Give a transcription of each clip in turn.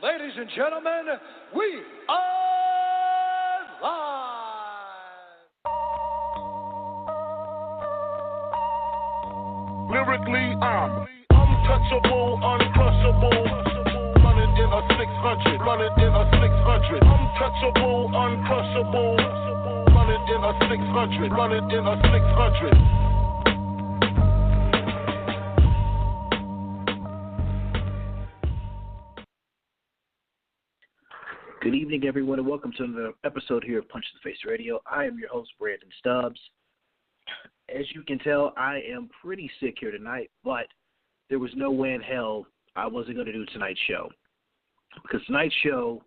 Ladies and gentlemen, we are live. Lyrically, I'm untouchable, uncrushable. Running in a 600, running in a 600. Untouchable, uncrushable. Running in a 600, running in a 600. Good evening, everyone, and welcome to another episode here of Punch in the Face Radio. I am your host, Brandon Stubbs. As you can tell, I am pretty sick here tonight, but there was no way in hell I wasn't going to do tonight's show. Because tonight's show,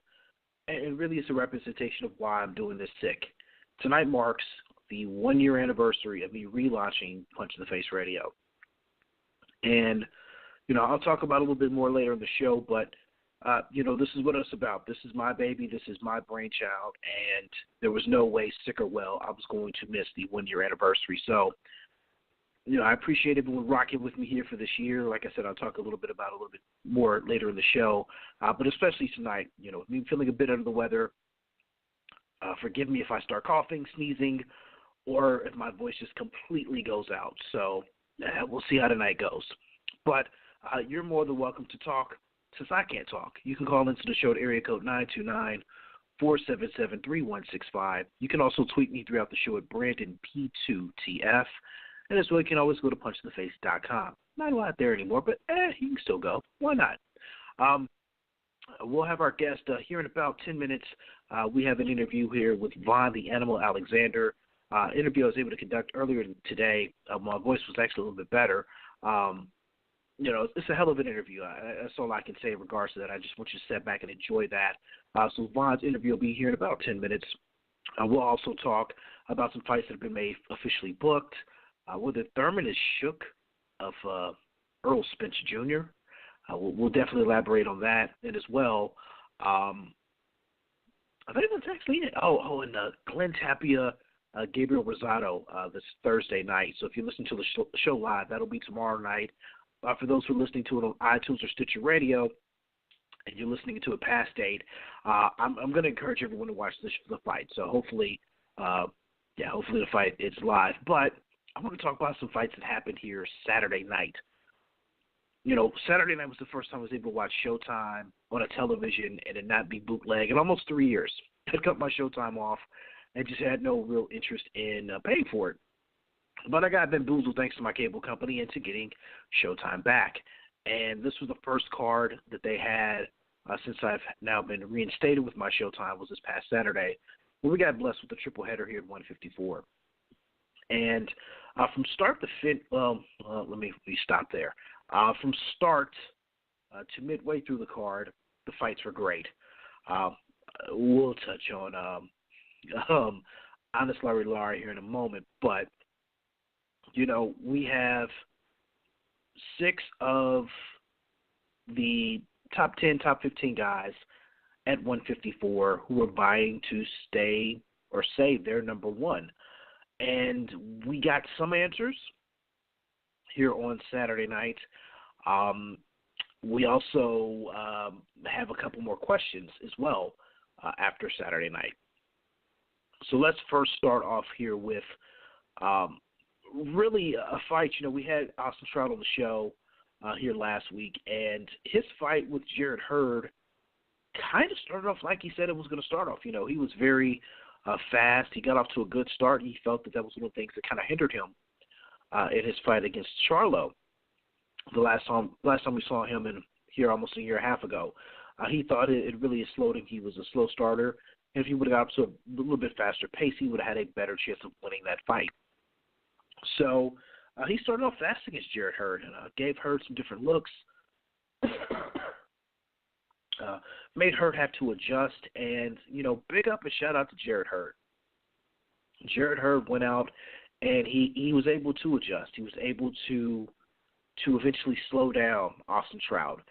and really it's a representation of why I'm doing this sick. Tonight marks the 1-year anniversary of me relaunching Punch in the Face Radio. And, I'll talk about it a little bit more later in the show, but this is what it's about. This is my baby. This is my brainchild. And there was no way, sick or well, I was going to miss the 1-year anniversary. So, I appreciate everyone rocking with me here for this year. Like I said, I'll talk a little bit about it a little bit more later in the show. But especially tonight, me feeling a bit under the weather. Forgive me if I start coughing, sneezing, or if my voice just completely goes out. So we'll see how tonight goes. But you're more than welcome to talk. Since I can't talk, you can call into the show at area code 929-477-3165. You can also tweet me throughout the show at BrandonP2TF. And as well, you can always go to punchintheface.com. Not a lot there anymore, but you can still go. Why not? We'll have our guest here in about 10 minutes. We have an interview here with Vaughn, the Animal Alexander. Interview I was able to conduct earlier today. My voice was actually a little bit better. It's a hell of an interview. That's all I can say in regards to that. I just want you to sit back and enjoy that. So Vaughn's interview will be here in about 10 minutes. We'll also talk about some fights that have been made officially booked. Whether Thurman is shook of Earl Spence Jr. We'll definitely elaborate on that. And as well, I think that's actually it. And Glenn Tapia, Gabriel Rosado this Thursday night. So if you listen to the show live, that'll be tomorrow night. For those who are listening to it on iTunes or Stitcher Radio, and you're listening to a past date, I'm going to encourage everyone to watch the fight. So hopefully the fight is live. But I want to talk about some fights that happened here Saturday night. Saturday night was the first time I was able to watch Showtime on a television and it not be bootleg in almost 3 years. I cut my Showtime off and just had no real interest in paying for it. But I got bamboozled thanks to my cable company into getting Showtime back. And this was the first card that they had since I've now been reinstated with my Showtime was this past Saturday. Well, we got blessed with a triple header here at 154. And from start to let me stop there. From start to midway through the card, the fights were great. We'll touch on Honest Lara here in a moment, but we have 6 of the top 10, top 15 guys at 154 who are vying to stay or save their number one. And we got some answers here on Saturday night. We also have a couple more questions as well after Saturday night. So let's first start off here with really a fight. We had Austin Charlo on the show here last week, and his fight with Hurd kind of started off like he said it was going to start off. He was very fast. He got off to a good start. He felt that was one of the things that kind of hindered him in his fight against Charlo. The last time we saw him here almost a year and a half ago, he thought it really slowed him. He was a slow starter, and if he would have got up to a little bit faster pace, he would have had a better chance of winning that fight. So he started off fast against Hurd and gave Hurd some different looks, made Hurd have to adjust, and, big up and shout out to Hurd. Hurd went out, and he was able to adjust. He was able to eventually slow down Austin Trout.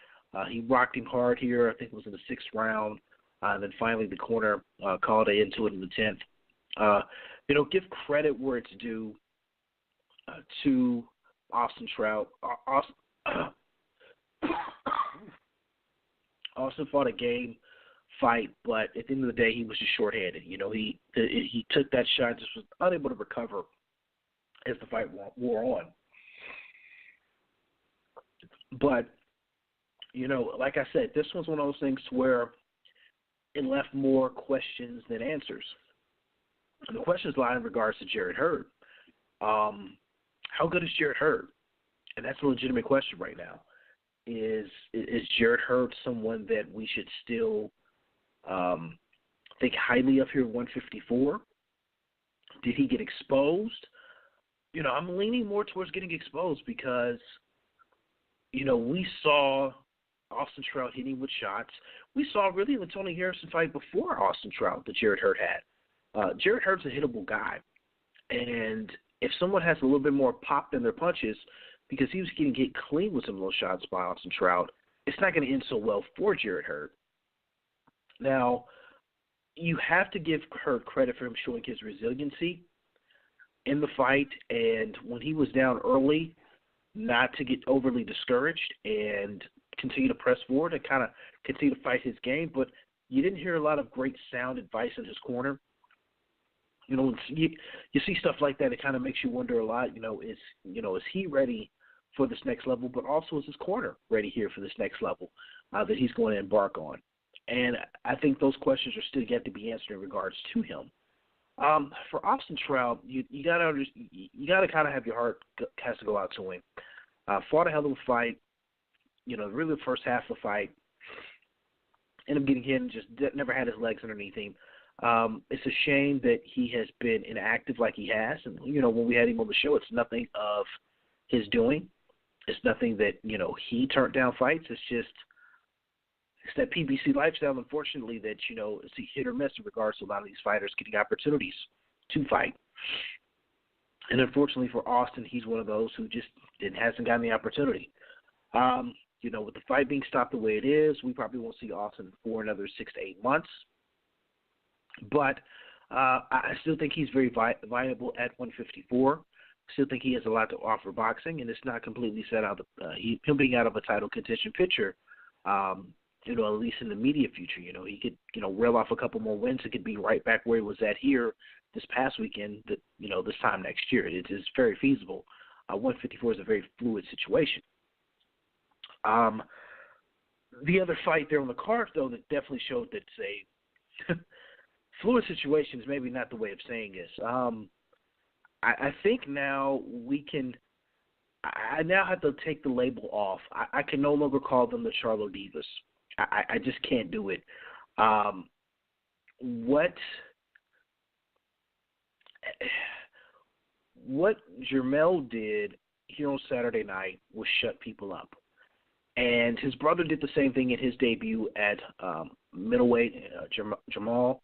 He rocked him hard here. I think it was in the 6th round. And then finally the corner called it into it in the 10th. Give credit where it's due to Austin Trout. Austin fought a game fight, but at the end of the day, he was just shorthanded. He took that shot, just was unable to recover as the fight wore on. But, like I said, this was one of those things where it left more questions than answers. And the questions lie in regards to Jarrett Hurd. How good is Jarrett Hurd? And that's a legitimate question right now. Is Jarrett Hurd someone that we should still think highly of here at 154? Did he get exposed? I'm leaning more towards getting exposed because, we saw Austin Trout hitting with shots. We saw really the Tony Harrison fight before Austin Trout that Jarrett Hurd had. Jarrett Hurd's a hittable guy. And if someone has a little bit more pop in their punches, because he was getting hit clean with some of those shots by Austin Trout, it's not going to end so well for Jarrett Hurd. Now, you have to give Hurd credit for him showing his resiliency in the fight, and when he was down early, not to get overly discouraged and continue to press forward and kind of continue to fight his game. But you didn't hear a lot of great sound advice in his corner. You see stuff like that, it kind of makes you wonder a lot, is he ready for this next level, but also is his corner ready here for this next level that he's going to embark on? And I think those questions are still yet to be answered in regards to him. For Austin Trout, you got to kind of have your heart has to go out to him. Fought a hell of a fight, really the first half of the fight. Ended up getting hit and just never had his legs underneath him. It's a shame that he has been inactive like he has. And, when we had him on the show, it's nothing of his doing. It's nothing that, he turned down fights. It's that PBC lifestyle, unfortunately, that, it's a hit or miss in regards to a lot of these fighters getting opportunities to fight. And unfortunately for Austin, he's one of those who just hasn't gotten the opportunity. With the fight being stopped the way it is, we probably won't see Austin for another 6 to 8 months. But I still think he's very viable at 154. Still think he has a lot to offer boxing, and it's not completely set out. Him being out of a title contention picture, at least in the immediate future, he could, reel off a couple more wins. It could be right back where he was at here this past weekend, this time next year. It is very feasible. 154 is a very fluid situation. The other fight there on the card, though, that definitely showed that it's a fluid situation is maybe not the way of saying this. I think now I now have to take the label off. I can no longer call them the Charlo Divas. I just can't do it. What Jermell did here on Saturday night was shut people up. And his brother did the same thing in his debut at middleweight, Jamal.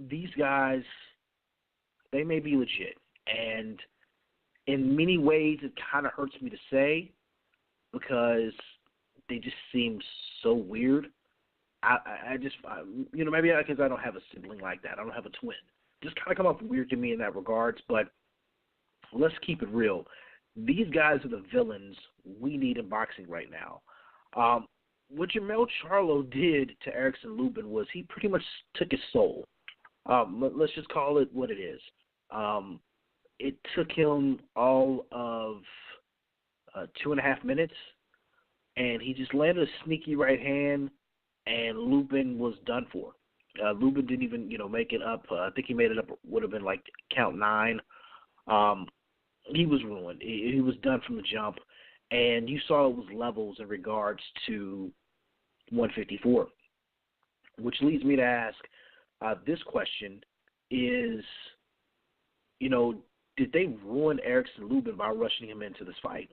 These guys, they may be legit. And in many ways, it kind of hurts me to say because they just seem so weird. Maybe because I don't have a sibling like that. I don't have a twin. Just kind of come off weird to me in that regards. But let's keep it real. These guys are the villains we need in boxing right now. What Jermell Charlo did to Erickson Lubin was he pretty much took his soul. Let's just call it what it is. It took him all of 2.5 minutes, and he just landed a sneaky right hand, and Lubin was done for. Lubin didn't even, make it up. I think he made it up. Would have been like count 9. He was ruined. He was done from the jump, and you saw it was levels in regards to 154, which leads me to ask this question is, did they ruin Erickson Lubin by rushing him into this fight?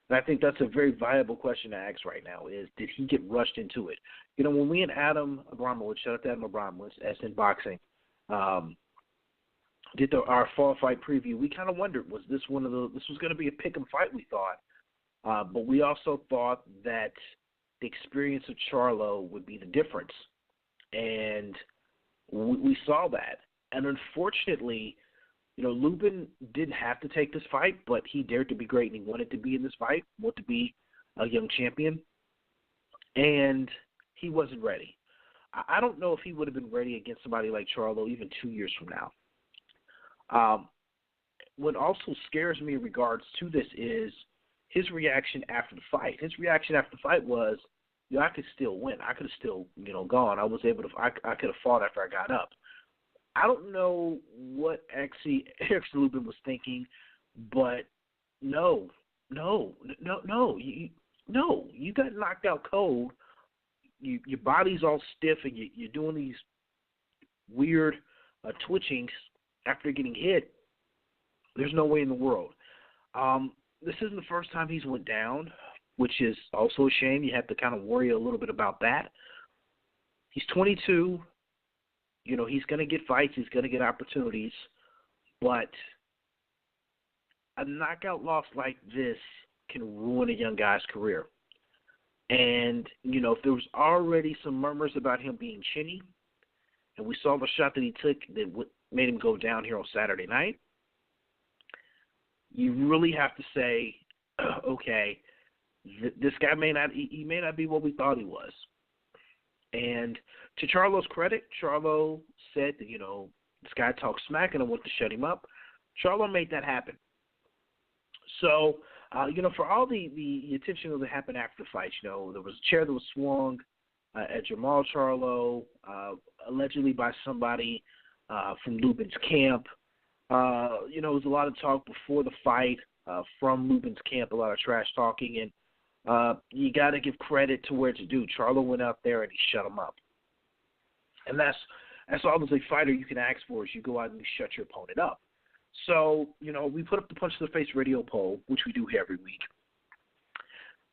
And I think that's a very viable question to ask right now is, did he get rushed into it? When we and Adam Abramowitz, shout out to Adam Abramowitz, SN Boxing, did our fall fight preview, we kind of wondered, was this this was going to be a pick 'em fight, we thought. But we also thought that the experience of Charlo would be the difference. And we saw that. And unfortunately, Lubin didn't have to take this fight, but he dared to be great, and he wanted to be in this fight, wanted to be a young champion. and he wasn't ready. I don't know if he would have been ready against somebody like Charlo even 2 years from now. What also scares me in regards to this is his reaction after the fight. His reaction after the fight was, I could still win. I could have still, gone. I could have fought after I got up. I don't know what actually Eric Lubin was thinking, but no. You got knocked out cold. Your body's all stiff, and you're doing these weird twitchings after getting hit. There's no way in the world. This isn't the first time he's went down, which is also a shame. You have to kind of worry a little bit about that. He's 22. He's going to get fights. He's going to get opportunities. But a knockout loss like this can ruin a young guy's career. And, if there was already some murmurs about him being chinny, and we saw the shot that he took that made him go down here on Saturday night, you really have to say, okay, this guy may not be what we thought he was. And to Charlo's credit, Charlo said that, this guy talks smack and I want to shut him up. Charlo made that happen. So, for all the attention that happened after the fight, there was a chair that was swung at Jamal Charlo, allegedly by somebody from Lubin's camp. There was a lot of talk before the fight from Lubin's camp, a lot of trash talking, and you got to give credit to where it's due. Charlo went out there and he shut him up. And that's all as a fighter you can ask for is you go out and you shut your opponent up. So, we put up the Punch to the Face radio poll, which we do here every week.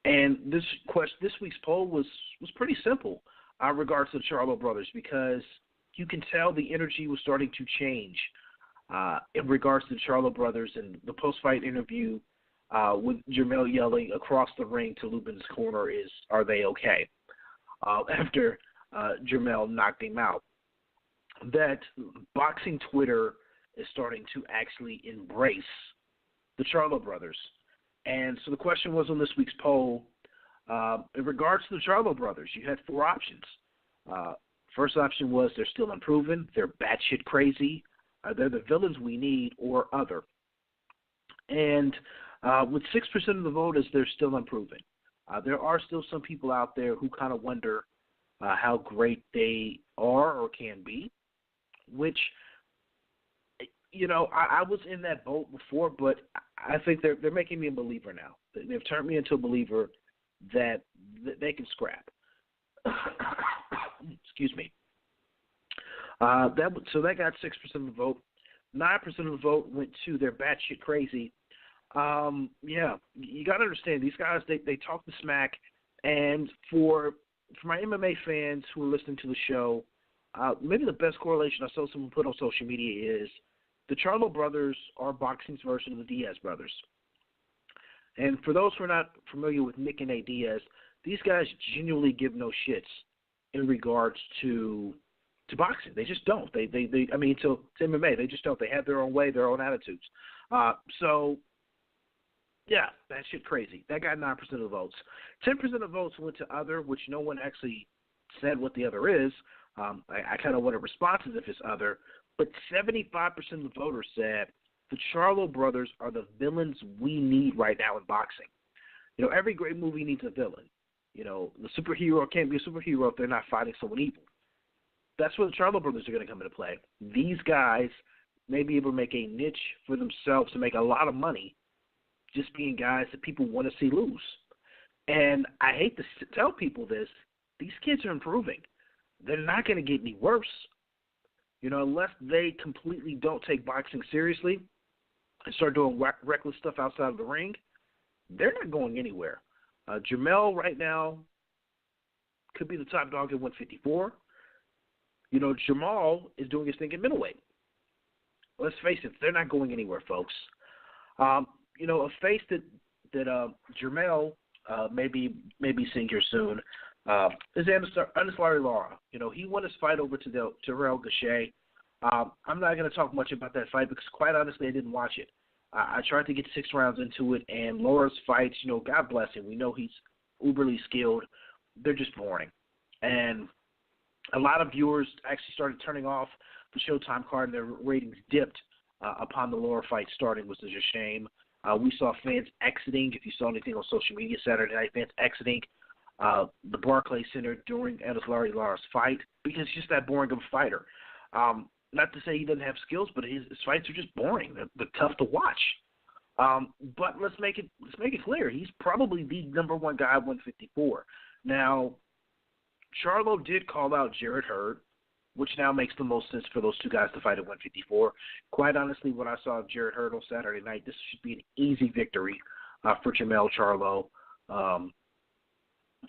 And this week's poll was pretty simple in regards to the Charlo brothers because you can tell the energy was starting to change in regards to the Charlo brothers and the post-fight interview with Jermell yelling across the ring to Lubin's corner is, are they okay? After Jermell knocked him out. That boxing Twitter is starting to actually embrace the Charlo brothers. And so the question was on this week's poll, in regards to the Charlo brothers, you had 4 options. First option was they're still unproven, they're batshit crazy, they're the villains we need, or other. And with 6% of the vote as they're still unproven. There are still some people out there who kind of wonder how great they are or can be, which, I was in that boat before, but I think they're making me a believer now. They've turned me into a believer that they can scrap. Excuse me. So that got 6% of the vote. 9% of the vote went to their batshit crazy. Yeah, you got to understand, these guys, they talk the smack, and for my MMA fans who are listening to the show, maybe the best correlation I saw someone put on social media is the Charlo brothers are boxing's version of the Diaz brothers. And for those who are not familiar with Nick and Nate Diaz, these guys genuinely give no shits in regards to boxing. They just don't. To MMA, they just don't. They have their own way, their own attitudes. So, yeah, that shit crazy. That got 9% of the votes. 10% of the votes went to other, which no one actually said what the other is. I kind of want a response as if it's other. But 75% of the voters said the Charlo brothers are the villains we need right now in boxing. Every great movie needs a villain. The superhero can't be a superhero if they're not fighting someone evil. That's where the Charlo brothers are going to come into play. These guys may be able to make a niche for themselves to make a lot of money just being guys that people want to see lose. And I hate to tell people this, these kids are improving. They're not going to get any worse. Unless they completely don't take boxing seriously and start doing reckless stuff outside of the ring, they're not going anywhere. Jermell right now could be the top dog at 154. Jamal is doing his thing at middleweight. Let's face it, they're not going anywhere, folks. A face that Jermell may be seeing here soon is Lara. He won his fight over to Terrell Gachet. I'm not going to talk much about that fight because, quite honestly, I didn't watch it. I tried to get 6 rounds into it, and Lara's fights, God bless him. We know he's uberly skilled. they're just boring. And a lot of viewers actually started turning off the Showtime card, and their ratings dipped upon the Lara fight starting, which is a shame. We saw fans exiting. If you saw anything on social media Saturday night, fans exiting the Barclays Center during Lara's fight because he's just that boring of a fighter. Not to say he doesn't have skills, but his fights are just boring. They're tough to watch. But let's make it clear, he's probably the number one guy at 154. Now, Charlo did call out Jarrett Hurd, which now makes the most sense for those two guys to fight at 154. Quite honestly, when I saw Jarrett Hurd on Saturday night, this should be an easy victory for Jermell Charlo,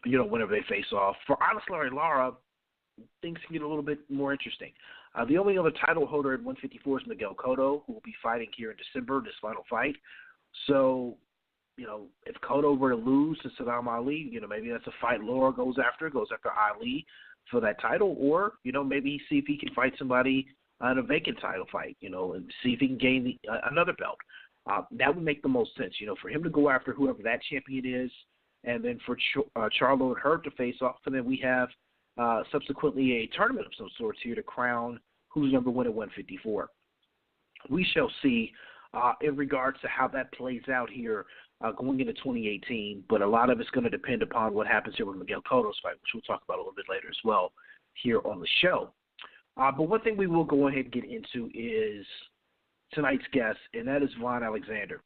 whenever they face off. For Lara, things can get a little bit more interesting. The only other title holder at 154 is Miguel Cotto, who will be fighting here in December, this final fight. So, if Cotto were to lose to Saddam Ali, maybe that's a fight Lara goes after Ali for that title, or, maybe see if he can fight somebody in a vacant title fight, and see if he can gain another belt. That would make the most sense, for him to go after whoever that champion is, and then for Charlo and Hurd to face off, and then we have subsequently a tournament of some sorts here to crown who's number one at 154. We shall see in regards to how that plays out here going into 2018, but a lot of it's going to depend upon what happens here with Miguel Cotto's fight, which we'll talk about a little bit later as well here on the show. But one thing we will go ahead and get into is tonight's guest, and that is Vaughn Alexander.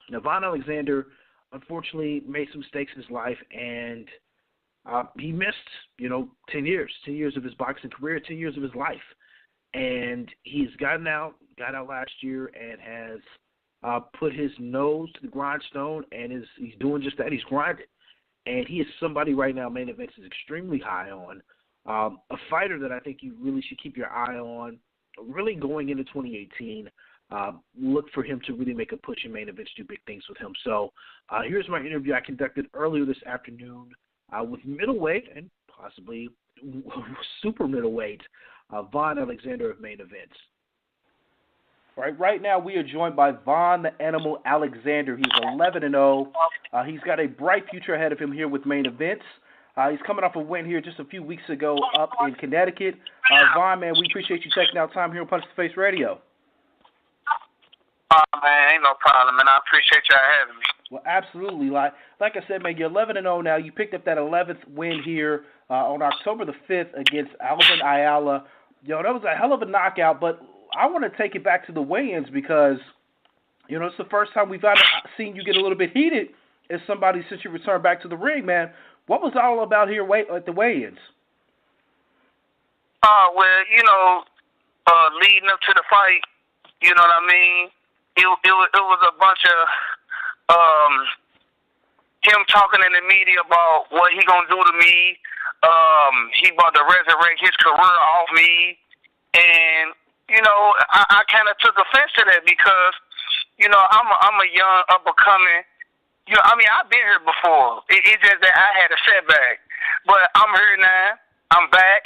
Now, Vaughn Alexander, unfortunately, made some mistakes in his life, and he missed, 10 years of his boxing career, 10 years of his life. And he's got out last year and has put his nose to the grindstone, and he's doing just that. He's grinding. And he is somebody right now main events is extremely high on. A fighter that I think you really should keep your eye on, really going into 2018. Look for him to really make a push in main events, do big things with him. So here's my interview I conducted earlier this afternoon with middleweight and possibly super middleweight Vaughn Alexander of Main Events. All right, right now we are joined by Vaughn the Animal Alexander. He's 11-0. He's got a bright future ahead of him here with Main Events. He's coming off a win here just a few weeks ago up in Connecticut. Vaughn, man, we appreciate you taking out time here on Punch to Face Radio. Man, ain't no problem, man. I appreciate y'all having me. Well, absolutely. Like I said, man, you're 11-0 now. You picked up that 11th win here on October the 5th against Elvin Ayala. That was a hell of a knockout, but I want to take it back to the weigh-ins because, it's the first time we've seen you get a little bit heated as somebody since you returned back to the ring, man. What was it all about here at the weigh-ins? Leading up to the fight, you know what I mean? It was a bunch of him talking in the media about what he gonna do to me. He about to resurrect his career off me, and I kind of took offense to that because I'm a young up and coming. I've been here before. It's just that I had a setback, but I'm here now. I'm back.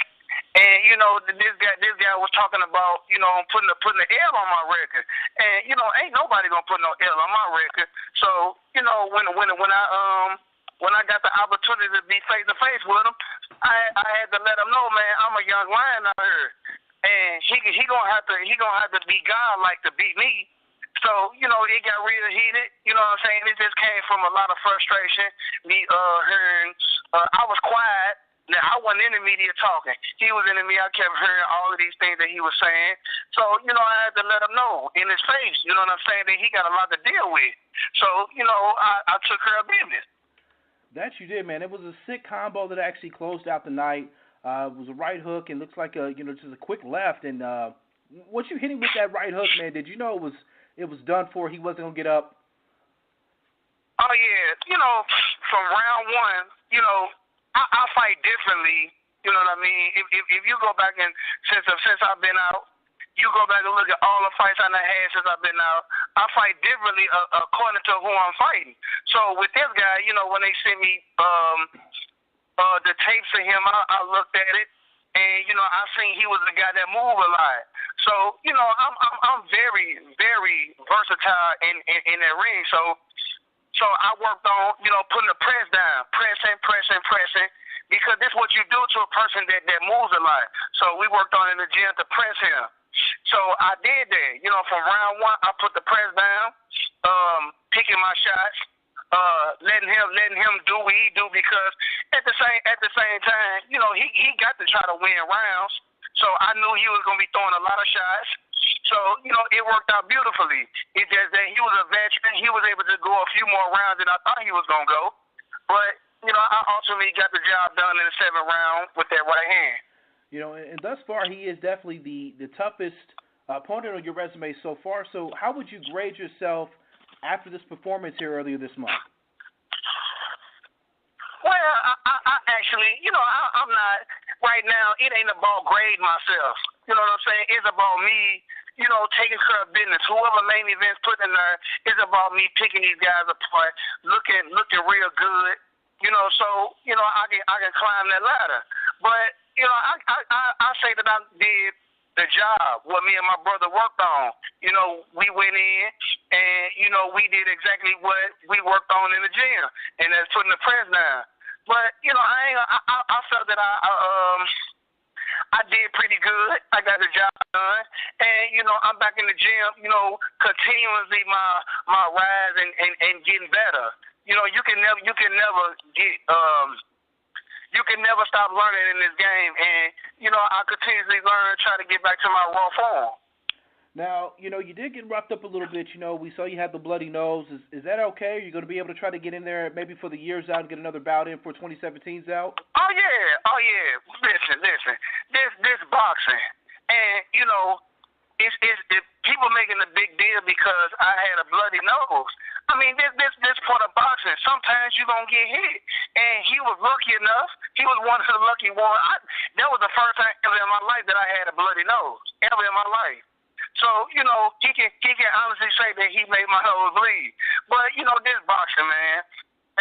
And this guy was talking about putting the L on my record, and ain't nobody gonna put no L on my record. So when I got the opportunity to be face to face with him, I had to let him know, man, I'm a young lion out here, and he gonna have to be God like to beat me. So it got real heated. You know what I'm saying? It just came from a lot of frustration. Me hearing I was quiet. Now, I wasn't in the media talking. He was in the media. I kept hearing all of these things that he was saying. So, I had to let him know in his face, you know what I'm saying, that he got a lot to deal with. So, I took care of business. That you did, man. It was a sick combo that actually closed out the night. It was a right hook and looks like just a quick left. And once you hit him with that right hook, man, did you know it was done for? He wasn't going to get up? Oh, yeah. From round one, I fight differently, you know what I mean? If you go back and since I've been out, you go back and look at all the fights I done had since I've been out, I fight differently according to who I'm fighting. So with this guy, when they sent me the tapes of him, I looked at it, and I seen he was a guy that moved a lot. So I'm very, very versatile in that ring. So So I worked on, putting the press down, pressing, because this is what you do to a person that moves a lot. So we worked on in the gym to press him. So I did that. From round one, I put the press down, picking my shots, letting him do what he do, because at the same time, he got to try to win rounds. So I knew he was gonna be throwing a lot of shots. So, it worked out beautifully. It's just that he was a veteran. He was able to go a few more rounds than I thought he was gonna go. But, I ultimately got the job done in the 7th round with that right hand. And thus far he is definitely the toughest opponent on your resume so far. So how would you grade yourself after this performance here earlier this month? Well, I actually, I'm not, right now, it ain't about grading myself. You know what I'm saying? It's about me, taking care of business. Whoever main event's put in there, it's about me picking these guys apart, looking real good. So, I can climb that ladder. But, I say that I did the job, what me and my brother worked on. We went in and, we did exactly what we worked on in the gym, and that's putting the press down. But, I felt that I did pretty good. I got the job done. And, I'm back in the gym, continuously my rise and getting better. You can never get you can never stop learning in this game, and I continuously learn, try to get back to my raw form. Now, you did get roughed up a little bit. We saw you had the bloody nose. Is that okay? Are you going to be able to try to get in there maybe for the year's out and get another bout in for 2017's out? Oh yeah. Listen. This boxing, and it's people making a big deal because I had a bloody nose. I mean, this part of boxing. Sometimes you're gonna get hit, and he was lucky enough. He was one of the lucky ones. That was the first time ever in my life that I had a bloody nose, ever in my life. So, he can honestly say that he made my nose bleed. But, this boxing, man,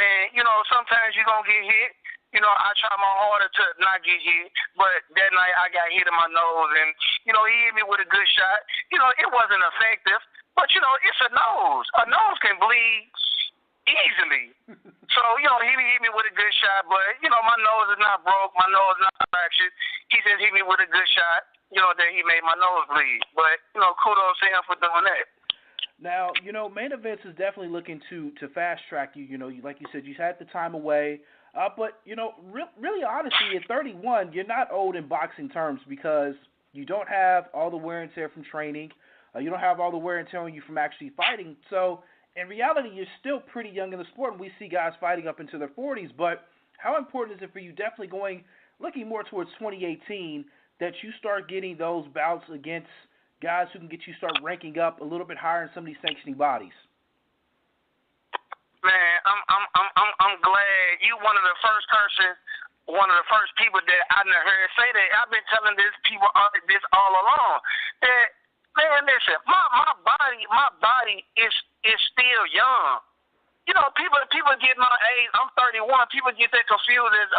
and, sometimes you're going to get hit. I try my hardest to not get hit, but that night I got hit in my nose, and, he hit me with a good shot. It wasn't effective, but, it's a nose. A nose can bleed easily. So, he hit me with a good shot, but, my nose is not broke. My nose is not fractured. He just hit me with a good shot. That he made my nose bleed. But, kudos to him for doing that. Now, main events is definitely looking to fast track you. Like you said, you had the time away. But, really honestly, at 31, you're not old in boxing terms because you don't have all the wear and tear from training. You don't have all the wear and tear on you from actually fighting. So, in reality, you're still pretty young in the sport, and we see guys fighting up into their 40s. But how important is it for you, definitely looking more towards 2018, that you start getting those bouts against guys who can get you start ranking up a little bit higher in some of these sanctioning bodies? Man, I'm glad you one of the first people that I never heard say that. I've been telling people this all along. That, man, listen, my body is still young. People get my age. I'm 31. People get that confused as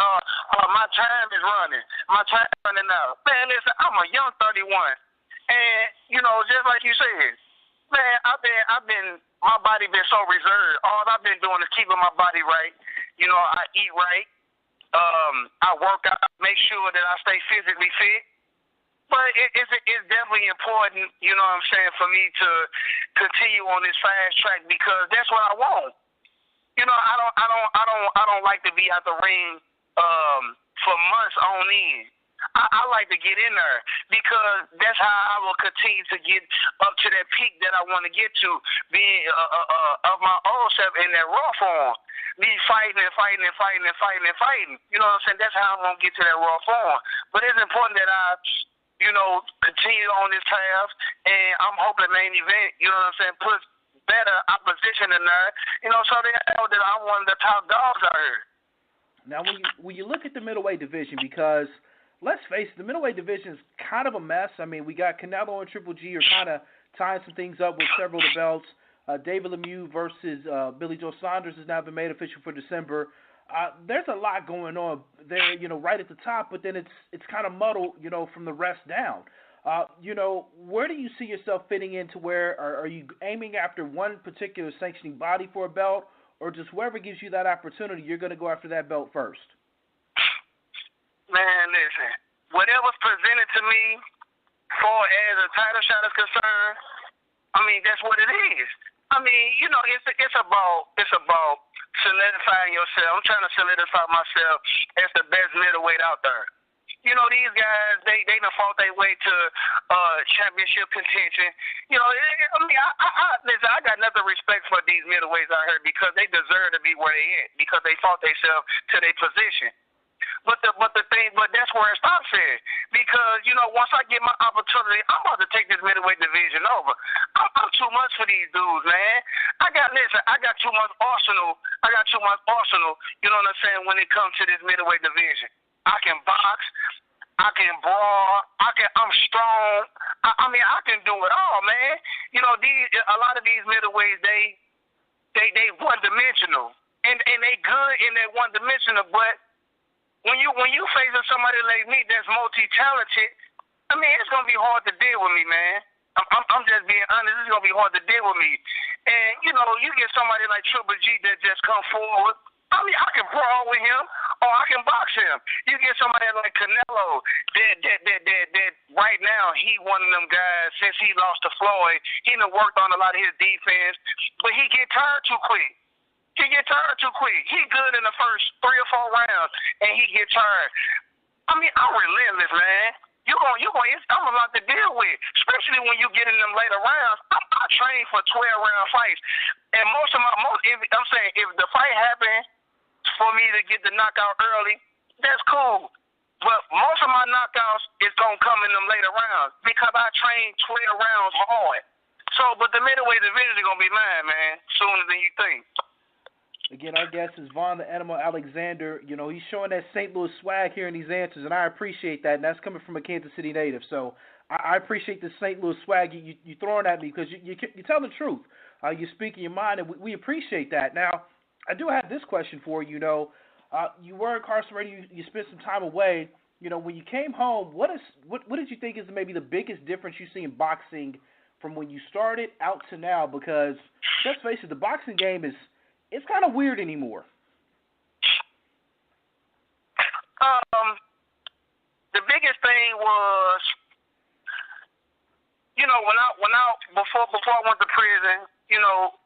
my time is running. My time running out. Man, listen, I'm a young 31, and just like you said, man, my body been so reserved. All I've been doing is keeping my body right. I eat right. I work out, make sure that I stay physically fit. But it's definitely important, for me to continue on this fast track because that's what I want. I don't like to be out the ring for months on end. I like to get in there because that's how I will continue to get up to that peak that I want to get to, being of my old self in that raw form. Me fighting. You know what I'm saying? That's how I'm going to get to that raw form. But it's important that I, continue on this path, and I'm hoping main event, puts better opposition in there, so they know that I'm one of the top dogs out here. Now, when you look at the middleweight division, because let's face it, the middleweight division is kind of a mess. I mean, we got Canelo and Triple G are kind of tying some things up with several of the belts. David Lemieux versus Billy Joe Saunders has now been made official for December. There's a lot going on there, right at the top, but then it's kind of muddled, from the rest down. Where do you see yourself fitting into where are you aiming after one particular sanctioning body for a belt, or just whoever gives you that opportunity, you're going to go after that belt first? Man, listen, whatever's presented to me far as a title shot is concerned, I mean, that's what it is. I mean, you know, it's about solidifying yourself. I'm trying to solidify myself as the best middleweight out there. You know, these guys, they done fought their way to championship contention. You know, I mean, listen, I got nothing respect for these middleweights out here because they deserve to be where they at because they fought themselves to their position. But that's where it stops at. Because, you know, once I get my opportunity, I'm about to take this middleweight division over. I'm too much for these dudes, man. I got too much arsenal. You know what I'm saying, when it comes to this middleweight division. I can box, I can brawl, I'm strong. I mean, I can do it all, man. You know, a lot of these middleweights, they one dimensional. And they good in that one dimensional, but when you facing somebody like me that's multi-talented, I mean, it's gonna be hard to deal with me, man. I'm just being honest. It's gonna be hard to deal with me. And you know, you get somebody like Triple G that just come forward. I mean, I can brawl with him, or I can box him. You get somebody like Canelo that right now he one of them guys. Since he lost to Floyd, he done worked on a lot of his defense, but he get tired too quick. He good in the first 3 or 4 rounds, and he get tired. I mean, I'm relentless, man. I'm a lot to deal with, especially when you get in them later rounds. I train for 12-round fights, and if the fight happens for me to get the knockout early, that's cool. But most of my knockouts is gonna come in them later rounds because I train 12 rounds hard. So, but the middleweight division is gonna be mine, man, sooner than you think. Again, our guest is Vaughn the Animal Alexander. You know, he's showing that St. Louis swag here in these answers, and I appreciate that, and that's coming from a Kansas City native. So I appreciate the St. Louis swag you throwing at me because you tell the truth. You speak in your mind, and we appreciate that. Now, I do have this question for you. You know, you were incarcerated. You spent some time away. You know, when you came home, what did you think is maybe the biggest difference you see in boxing from when you started out to now? Because let's face it, the boxing game it's kind of weird anymore. The biggest thing was, you know, before I went to prison, you know,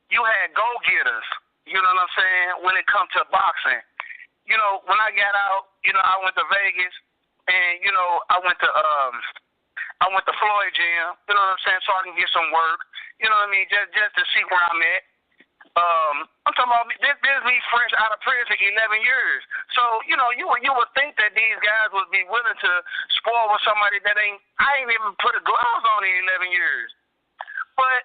you had go-getters, you know what I'm saying, when it comes to boxing. You know, when I got out, you know, I went to Vegas, and, you know, I went to Floyd Gym, you know what I'm saying, so I can get some work, you know what I mean, just to see where I'm at. I'm talking about this is me fresh out of prison 11 years. So, you know, you would think that these guys would be willing to spoil with somebody that I ain't even put a gloves on in 11 years. But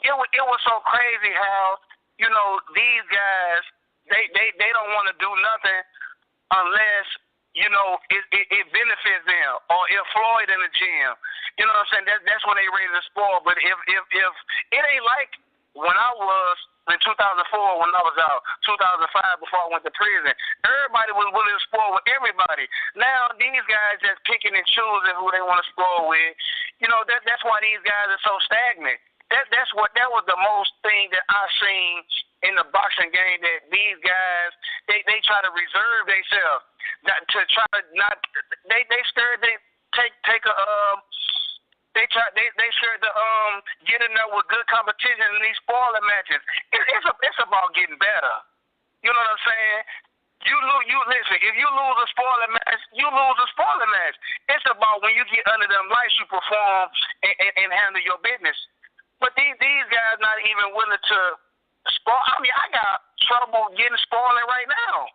it was so crazy how, you know, these guys, they don't want to do nothing unless, you know, it benefits them, or if Floyd in the gym. You know what I'm saying? That's when they ready to spoil. But if it ain't like when I was in 2004, when I was out, 2005, before I went to prison, everybody was willing to spoil with everybody. Now, these guys just picking and choosing who they want to spoil with. You know, that's why these guys are so stagnant. That was the most thing that I seen in the boxing game, that these guys, they try to reserve themselves, they scared to take a They sure to get in there with good competition in these spoiler matches. It's about getting better. You know what I'm saying? You listen. If you lose a spoiler match, you lose a spoiler match. It's about when you get under them lights, you perform and handle your business. But these guys not even willing to spoil. I mean, I got trouble getting spoiling right now.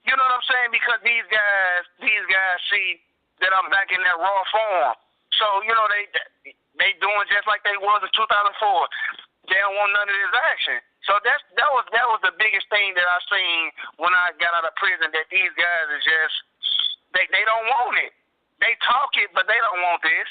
You know what I'm saying? Because these guys see that I'm back in that raw form. So, you know, they doing just like they was in 2004. They don't want none of this action. So that was the biggest thing that I seen when I got out of prison, that these guys are just they don't want it. They talk it, but they don't want this.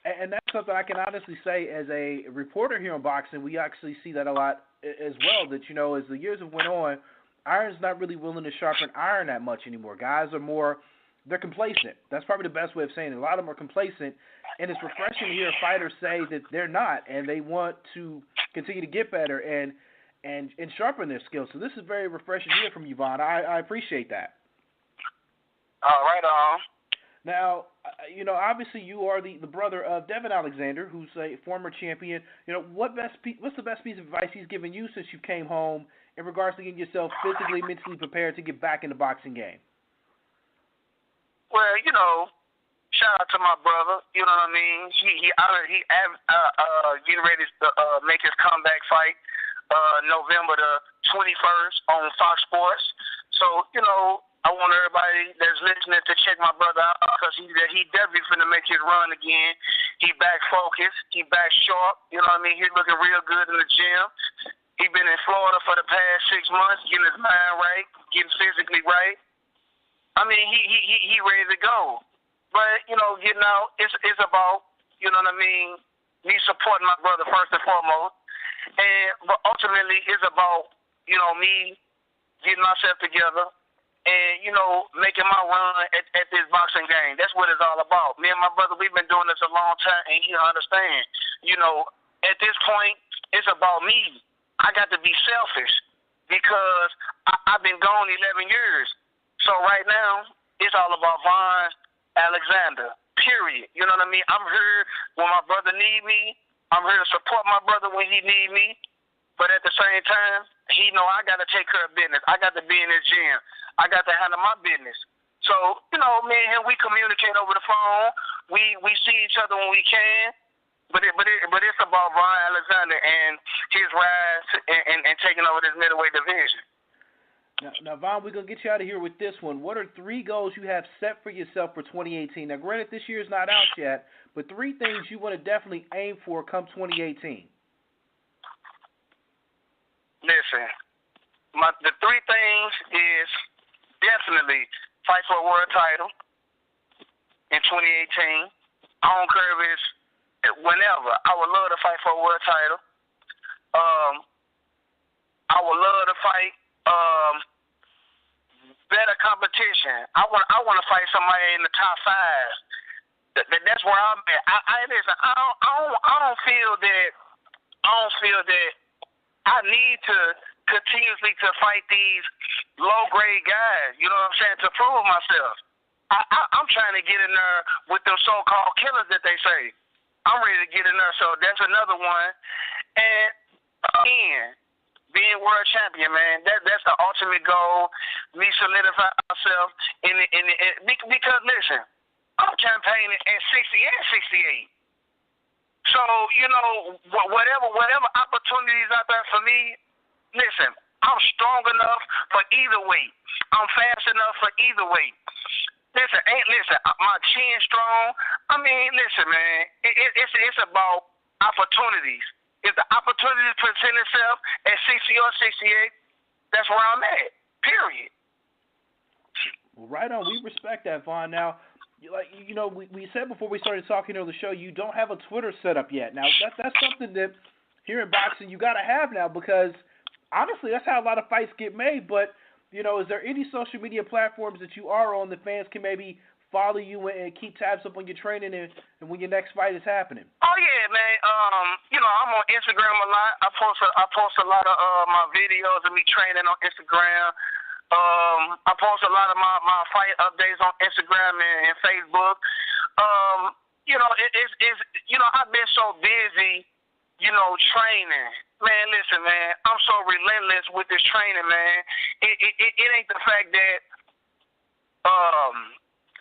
And that's something I can honestly say as a reporter here on boxing. We actually see that a lot as well, that, you know, as the years have went on, iron's not really willing to sharpen iron that much anymore. Guys are more, they're complacent. That's probably the best way of saying it. A lot of them are complacent, and it's refreshing to hear fighters say that they're not, and they want to continue to get better. And and sharpen their skills. So this is very refreshing to hear from you, Vaughn. I appreciate that. All right, Now, obviously you are the brother of Devin Alexander, who's a former champion. What's the best piece of advice he's given you since you came home in regards to getting yourself physically, mentally prepared to get back in the boxing game? Well, shout out to my brother. You know what I mean? He getting ready to make his comeback fight November the 21st on Fox Sports. So I want everybody that's listening to check my brother out because he definitely finna make his run again. He back focused. He back sharp. You know what I mean? He's looking real good in the gym. He been in Florida for the past 6 months, getting his mind right, getting physically right. I mean, he ready to go. But, getting out, it's about, you know what I mean, me supporting my brother first and foremost. But ultimately, it's about, me getting myself together and, making my run at this boxing game. That's what it's all about. Me and my brother, we've been doing this a long time, and he understand. At this point, it's about me. I got to be selfish because I've been gone 11 years. So right now, it's all about Vaughn Alexander, period. You know what I mean? I'm here when my brother need me. I'm here to support my brother when he need me. But at the same time, he know I got to take care of business. I got to be in his gym. I got to handle my business. So, me and him, we communicate over the phone. We see each other when we can. But it's about Vaughn Alexander and his rise and taking over this middleweight division. Now, Vaughn, we're going to get you out of here with this one. What are 3 goals you have set for yourself for 2018? Now, granted, this year is not out yet, but 3 things you want to definitely aim for come 2018. Listen, the 3 things is definitely fight for a world title in 2018. I don't care if it's whenever. I would love to fight for a world title. I would love to fight better competition. I want to fight somebody in the top 5. That's where I'm at. Listen. I don't feel that I need to continuously to fight these low grade guys. You know what I'm saying? To prove myself. I'm trying to get in there with them so-called killers that they say. I'm ready to get in there. So that's another one. And again, being world champion, man, that's the ultimate goal. Me solidify myself because listen, I'm campaigning at 60 and 68. So whatever opportunities out there for me, listen, I'm strong enough for either weight. I'm fast enough for either weight. Listen, my chin strong. I mean, listen, man, it's about opportunities. If the opportunity presents itself at 60 or 68, that's where I'm at, period. Well, right on. We respect that, Vaughn. Now, we said before we started talking on the show, you don't have a Twitter set up yet. Now, that's something that here in boxing you got to have now because, honestly, that's how a lot of fights get made. But, is there any social media platforms that you are on that fans can maybe follow you and keep tabs up on your training and when your next fight is happening? Oh yeah, man. I'm on Instagram a lot. I post a lot of my videos of me training on Instagram. I post a lot of my fight updates on Instagram and Facebook. I've been so busy, training. Man, listen, man, I'm so relentless with this training, man. It ain't the fact that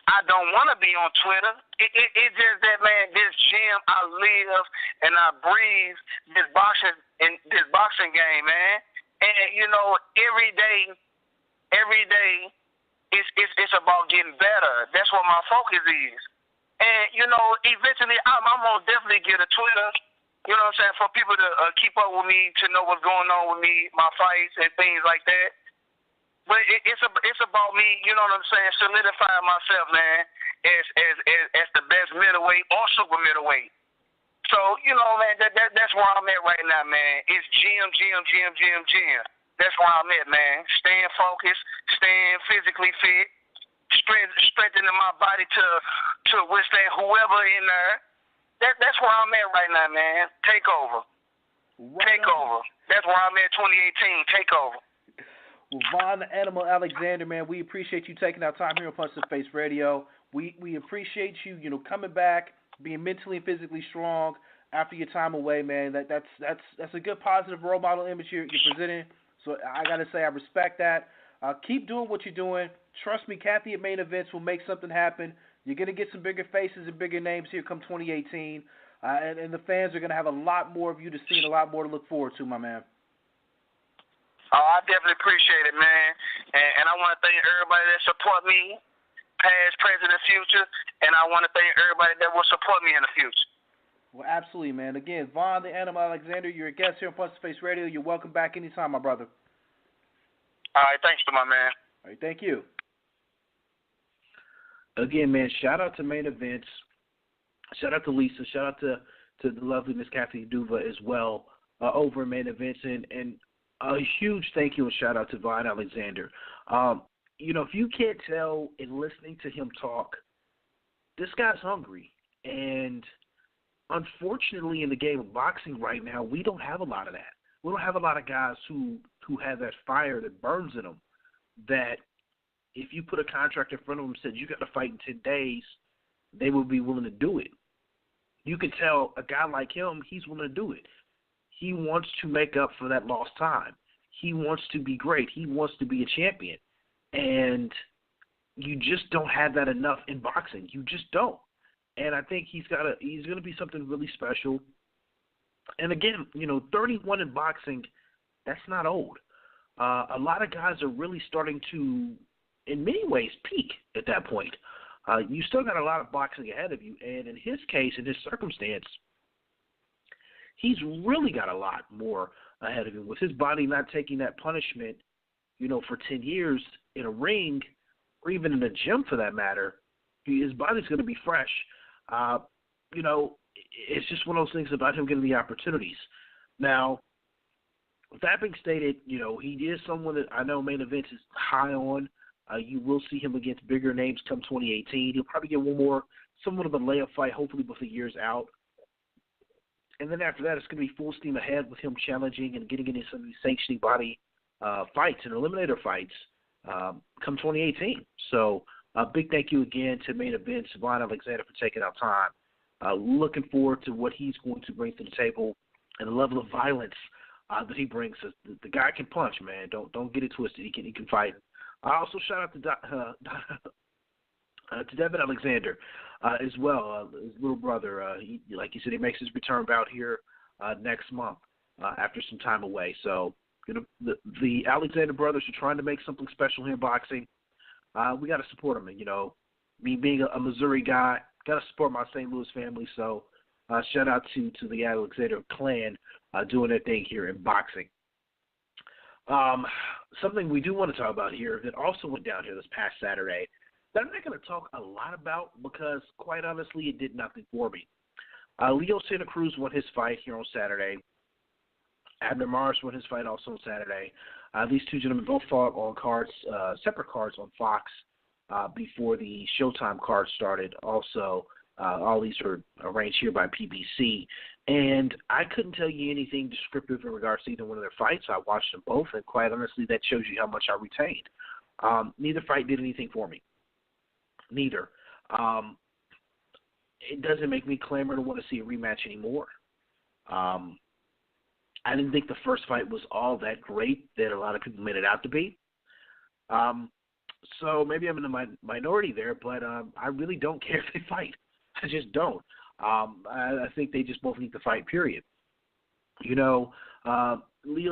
I don't want to be on Twitter. It's just that, man, this gym, I live and I breathe this boxing game, man. And every day, it's about getting better. That's what my focus is. And eventually, I'm gonna definitely get a Twitter. You know what I'm saying, for people to keep up with me, to know what's going on with me, my fights and things like that. But it's about me, you know what I'm saying, solidifying myself, man, as the best middleweight or super middleweight. So, man, that's where I'm at right now, man. It's gym. That's where I'm at, man. Staying focused, staying physically fit, strengthening my body to withstand whoever in there. That's where I'm at right now, man. Takeover. Takeover. That's where I'm at 2018, Takeover. Well, Vaughn the Animal Alexander, man, we appreciate you taking our time here on Punch to Face Radio. We appreciate you, coming back, being mentally and physically strong after your time away, man. That's a good positive role model image you're presenting. So I gotta say I respect that. Keep doing what you're doing. Trust me, Kathy at Main Events will make something happen. You're gonna get some bigger faces and bigger names here come 2018, and the fans are gonna have a lot more of you to see and a lot more to look forward to, my man. Oh, I definitely appreciate it, man. And I want to thank everybody that support me, past, present, and future. And I want to thank everybody that will support me in the future. Well, absolutely, man. Again, Vaughn the Animal Alexander, you're a guest here on Punch to Face Radio. You're welcome back anytime, my brother. All right, thanks to my man. All right, thank you. Again, man, shout out to Main Events. Shout out to Lisa. Shout out to the lovely Miss Kathy Duva as well over at Main Events. And a huge thank you and shout out to Vaughn Alexander. If you can't tell in listening to him talk, this guy's hungry. And unfortunately, in the game of boxing right now, we don't have a lot of that. We don't have a lot of guys who have that fire that burns in them, that if you put a contract in front of them and said, you got to fight in 10 days, they would be willing to do it. You can tell a guy like him, he's willing to do it. He wants to make up for that lost time. He wants to be great. He wants to be a champion. And you just don't have that enough in boxing. You just don't. And I think he's going to be something really special. And again, 31 in boxing, that's not old. A lot of guys are really starting to, in many ways, peak at that point. You still got a lot of boxing ahead of you. And in his case, in his circumstance, he's really got a lot more ahead of him. With his body not taking that punishment, for 10 years in a ring, or even in a gym for that matter, his body's going to be fresh. It's just one of those things about him getting the opportunities. Now, with that being stated, he is someone that I know Main Events is high on. You will see him against bigger names come 2018. He'll probably get one more, somewhat of a layup fight, hopefully before the year's out. And then after that, it's going to be full steam ahead with him challenging and getting into some of these sanctioning body fights and eliminator fights come 2018. So a big thank you again to Main Events, Vaughn Alexander, for taking our time. Looking forward to what he's going to bring to the table and the level of violence that he brings. The guy can punch, man. Don't get it twisted. He can fight. I also shout out to Devin Alexander as well, his little brother. He, like you said, he makes his return bout here next month after some time away. So the Alexander brothers are trying to make something special here in boxing. We got to support them. And, me being a Missouri guy, got to support my St. Louis family. So shout out to the Alexander clan doing their thing here in boxing. Something we do want to talk about here that also went down here this past Saturday that I'm not going to talk a lot about because, quite honestly, it did nothing for me. Leo Santa Cruz won his fight here on Saturday. Abner Maris won his fight also on Saturday. These two gentlemen both fought on cards, separate cards on Fox before the Showtime card started. Also, all these were arranged here by PBC. And I couldn't tell you anything descriptive in regards to either one of their fights. I watched them both, and quite honestly, that shows you how much I retained. Neither fight did anything for me. Neither. It doesn't make me clamor to want to see a rematch anymore. I didn't think the first fight was all that great that a lot of people made it out to be. So maybe I'm in the minority there, but I really don't care if they fight. I just don't. I think they just both need to fight, period. Leo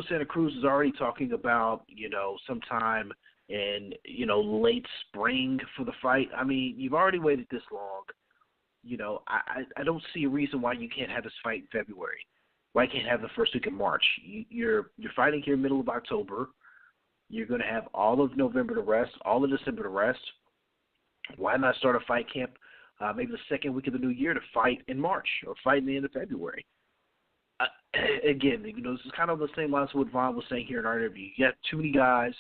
Santa Cruz is already talking about, sometime in, late spring for the fight. I mean, you've already waited this long. I don't see a reason why you can't have this fight in February. Why can't have the first week of March? You're fighting here middle of October. You're going to have all of November to rest, all of December to rest. Why not start a fight camp maybe the second week of the new year to fight in March or fight in the end of February? Again, this is kind of the same lines of what Vaughn was saying here in our interview. You got too many guys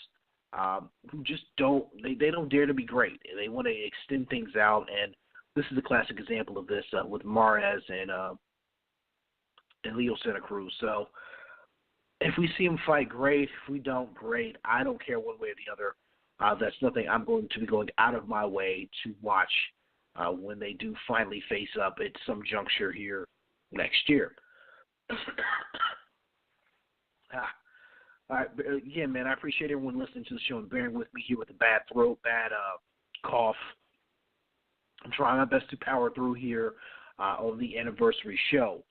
who just don't they don't dare to be great. They want to extend things out, and this is a classic example of this with Mares and Leo Santa Cruz. So If we see him fight, great. If we don't, great. I don't care one way or the other. That's nothing I'm going to be going out of my way to watch when they do finally face up at some juncture here next year. All right, again, man, I appreciate everyone listening to the show and bearing with me here with a bad throat, bad cough. I'm trying my best to power through here on the anniversary show.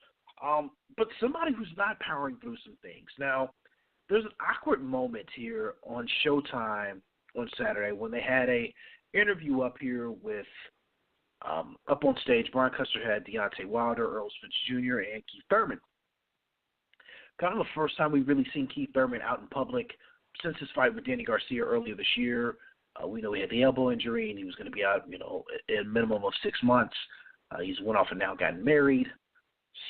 But somebody who's not powering through some things. Now, there's an awkward moment here on Showtime on Saturday when they had a interview up here with, up on stage, Brian Custer had Deontay Wilder, Earl Spence Jr., and Keith Thurman. Kind of the first time we've really seen Keith Thurman out in public since his fight with Danny Garcia earlier this year. We know he had the elbow injury and he was going to be out, a minimum of 6 months. He's went off and now gotten married.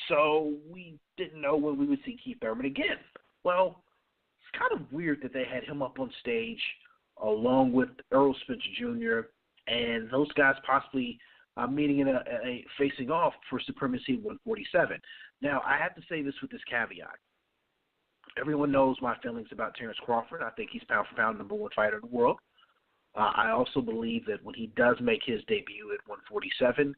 So we didn't know when we would see Keith Thurman again. Well, it's kind of weird that they had him up on stage along with Earl Spence Jr. and those guys possibly meeting in a facing off for supremacy at 147. Now, I have to say this with this caveat. Everyone knows my feelings about Terrence Crawford. I think he's pound for pound number one fighter in the world. I also believe that when he does make his debut at 147,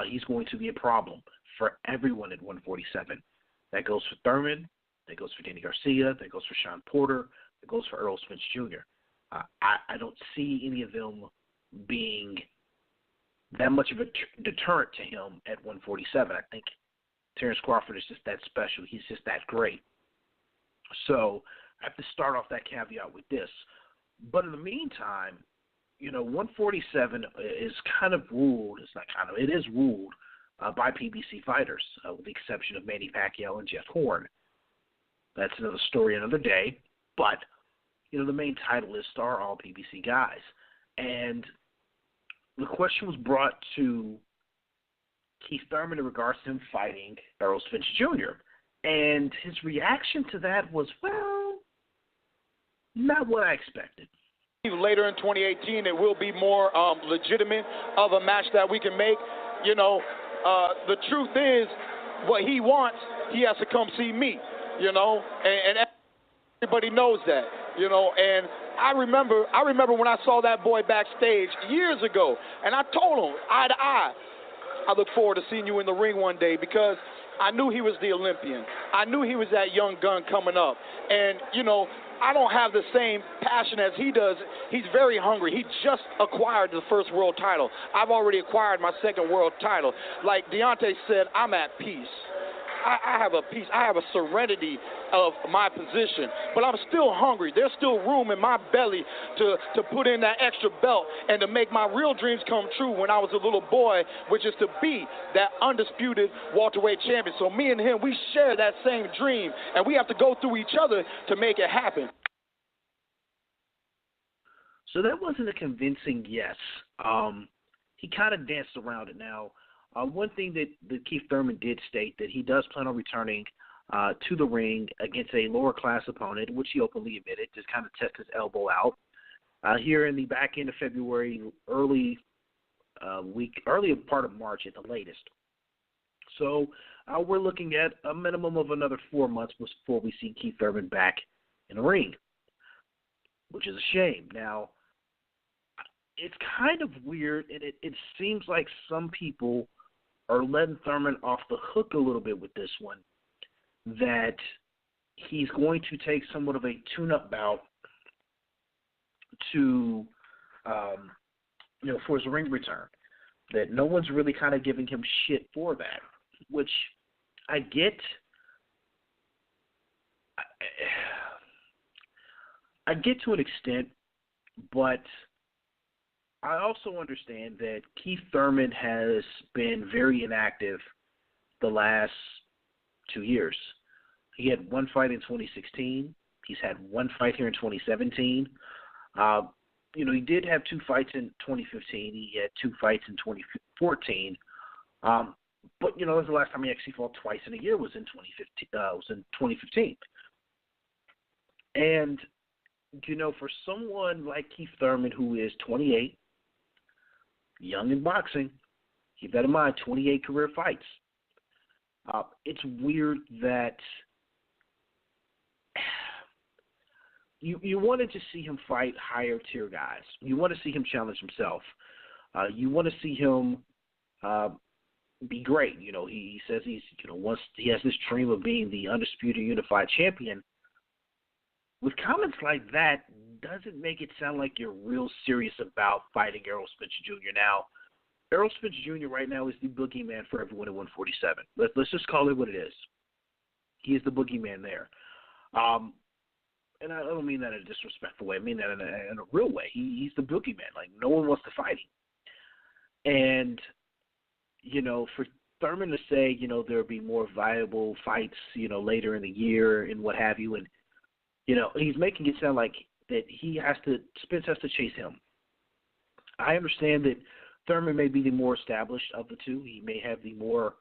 he's going to be a problem for everyone at 147. That goes for Thurman. That goes for Danny Garcia. That goes for Sean Porter. That goes for Earl Spence Jr. I don't see any of them being that much of a deterrent to him at 147. I think Terrence Crawford is just that special. He's just that great. So I have to start off that caveat with this. But in the meantime, 147 is kind of ruled. It's not kind of. It is ruled by PBC fighters, with the exception of Manny Pacquiao and Jeff Horn. That's another story another day. But the main title lists are all PBC guys, and the question was brought to Keith Thurman in regards to him fighting Earl Spence Jr. And his reaction to that was, well, not what I expected. Later in 2018, it will be more legitimate of a match that we can make. The truth is, what he wants, he has to come see me, and everybody knows that, and I remember when I saw that boy backstage years ago, and I told him eye to eye, I look forward to seeing you in the ring one day, because I knew he was the Olympian. I knew he was that young gun coming up. And, I don't have the same passion as he does. He's very hungry. He just acquired the first world title. I've already acquired my second world title. Like Deontay said, I'm at peace. I have a peace. I have a serenity of my position, but I'm still hungry. There's still room in my belly to put in that extra belt and to make my real dreams come true when I was a little boy, which is to be that undisputed welterweight champion. So me and him, we share that same dream, and we have to go through each other to make it happen. So that wasn't a convincing yes. He kind of danced around it. Now, one thing that Keith Thurman did state that he does plan on returning to the ring against a lower class opponent, which he openly admitted, just kind of test his elbow out. Here in the back end of February, early part of March at the latest. So we're looking at a minimum of another 4 months before we see Keith Thurman back in the ring, which is a shame. Now, it's kind of weird, and it seems like some people are letting Thurman off the hook a little bit with this one, that he's going to take somewhat of a tune-up bout to, for his ring return, that no one's really kind of giving him shit for that, which I get. I get to an extent, but I also understand that Keith Thurman has been very inactive the last 2 years. He had one fight in 2016. He's had one fight here in 2017. He did have 2 fights in 2015. He had 2 fights in 2014. But that was the last time he actually fought twice in a year was in 2015. And for someone like Keith Thurman, who is 28, young in boxing, keep that in mind, 28 career fights. It's weird that you wanted to see him fight higher tier guys. You want to see him challenge himself. You want to see him be great. You know, he says he's, you know, once he has this dream of being the undisputed unified champion. With comments like that, doesn't make it sound like you're real serious about fighting Errol Spence Jr. Now, Errol Spence Jr. right now is the boogeyman for everyone at 147. Let's just call it what it is. He is the boogeyman there. And I don't mean that in a disrespectful way. I mean that in a real way. He's the boogeyman. Like, no one wants to fight him. And, you know, for Thurman to say, you know, there'll be more viable fights, you know, later in the year and what have you, and, you know, he's making it sound like that Spence has to chase him. I understand that Thurman may be the more established of the two. He may have the more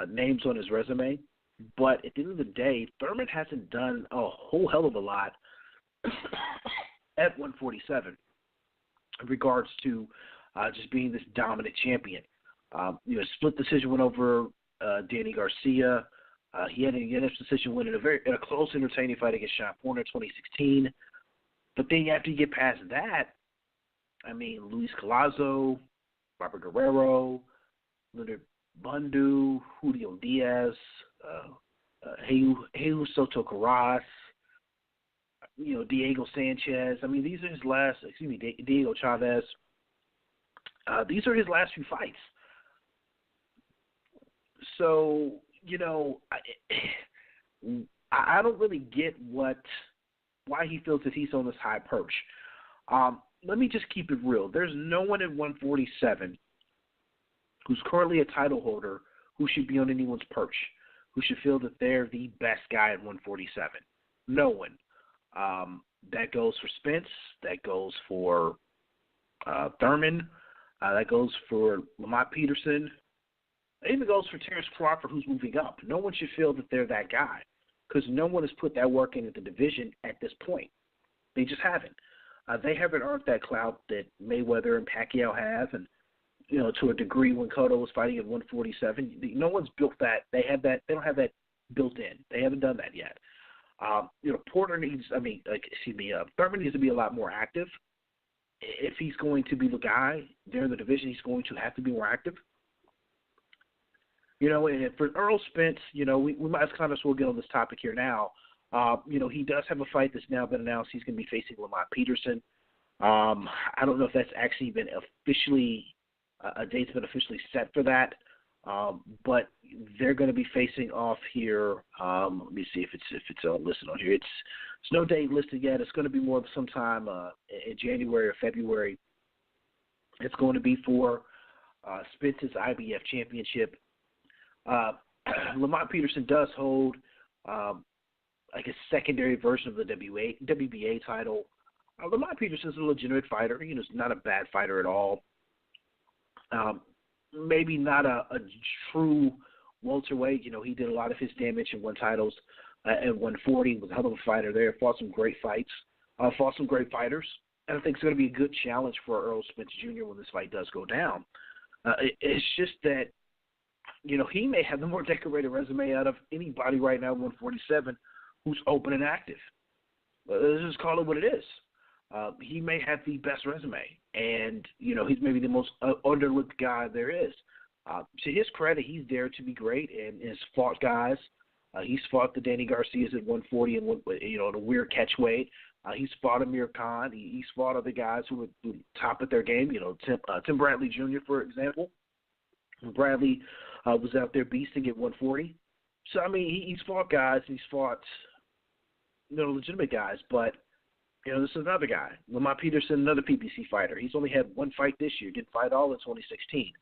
names on his resume. But at the end of the day, Thurman hasn't done a whole hell of a lot at 147 in regards to just being this dominant champion. You know, split decision win over Danny Garcia. He had a unanimous decision win in a close, entertaining fight against Sean Porter in 2016. But then after you get past that, I mean, Luis Collazo, Robert Guerrero, Leonard Bundu, Julio Diaz, Jesus Soto Carras, you know, Diego Sanchez. I mean, these are his last, Diego Chavez. These are his last few fights. So, you know, I don't really get why he feels that he's on this high perch. Let me just keep it real. There's no one at 147 who's currently a title holder who should be on anyone's perch, who should feel that they're the best guy at 147. No one. That goes for Spence. That goes for Thurman. That goes for Lamont Peterson. It even goes for Terrence Crawford, who's moving up. No one should feel that they're that guy because no one has put that work into the division at this point. They just haven't. They haven't earned that clout that Mayweather and Pacquiao have, and, you know, to a degree when Cotto was fighting at 147. No one's built that. They don't have that built in. They haven't done that yet. You know, Thurman needs to be a lot more active. If he's going to be the guy there in the division, he's going to have to be more active. You know, and for Errol Spence, you know, we might as kind of well get on this topic here now. You know, he does have a fight that's now been announced. He's going to be facing Lamont Peterson. I don't know if that's actually been officially a date's been officially set for that, but they're going to be facing off here. Let me see if it's listed on here. It's no date listed yet. It's going to be more sometime in January or February. It's going to be for Spence's IBF championship. Lamont Peterson does hold like a secondary version of the WBA title. Lamont Peterson's a legitimate fighter. You know, he's not a bad fighter at all. Maybe not a true welterweight. You know, he did a lot of his damage and won titles at 140. Was a hell of a fighter there. Fought some great fights. Fought some great fighters. And I think it's going to be a good challenge for Errol Spence Jr. when this fight does go down. It's just that, you know, he may have the more decorated resume out of anybody right now at 147 who's open and active. Let's just call it what it is. He may have the best resume, and, you know, he's maybe the most underlooked guy there is. To his credit, he's there to be great and has fought guys. He's fought the Danny Garcias at 140 and, you know, the weird catch weight. He's fought Amir Khan. He's fought other guys who were top at their game. You know, Tim Bradley Jr., for example. Bradley was out there beasting at 140. So, I mean, he's fought guys. He's fought, you know, legitimate guys. But, you know, this is another guy. Lamont Peterson, another PBC fighter. He's only had one fight this year. Didn't fight all in 2016.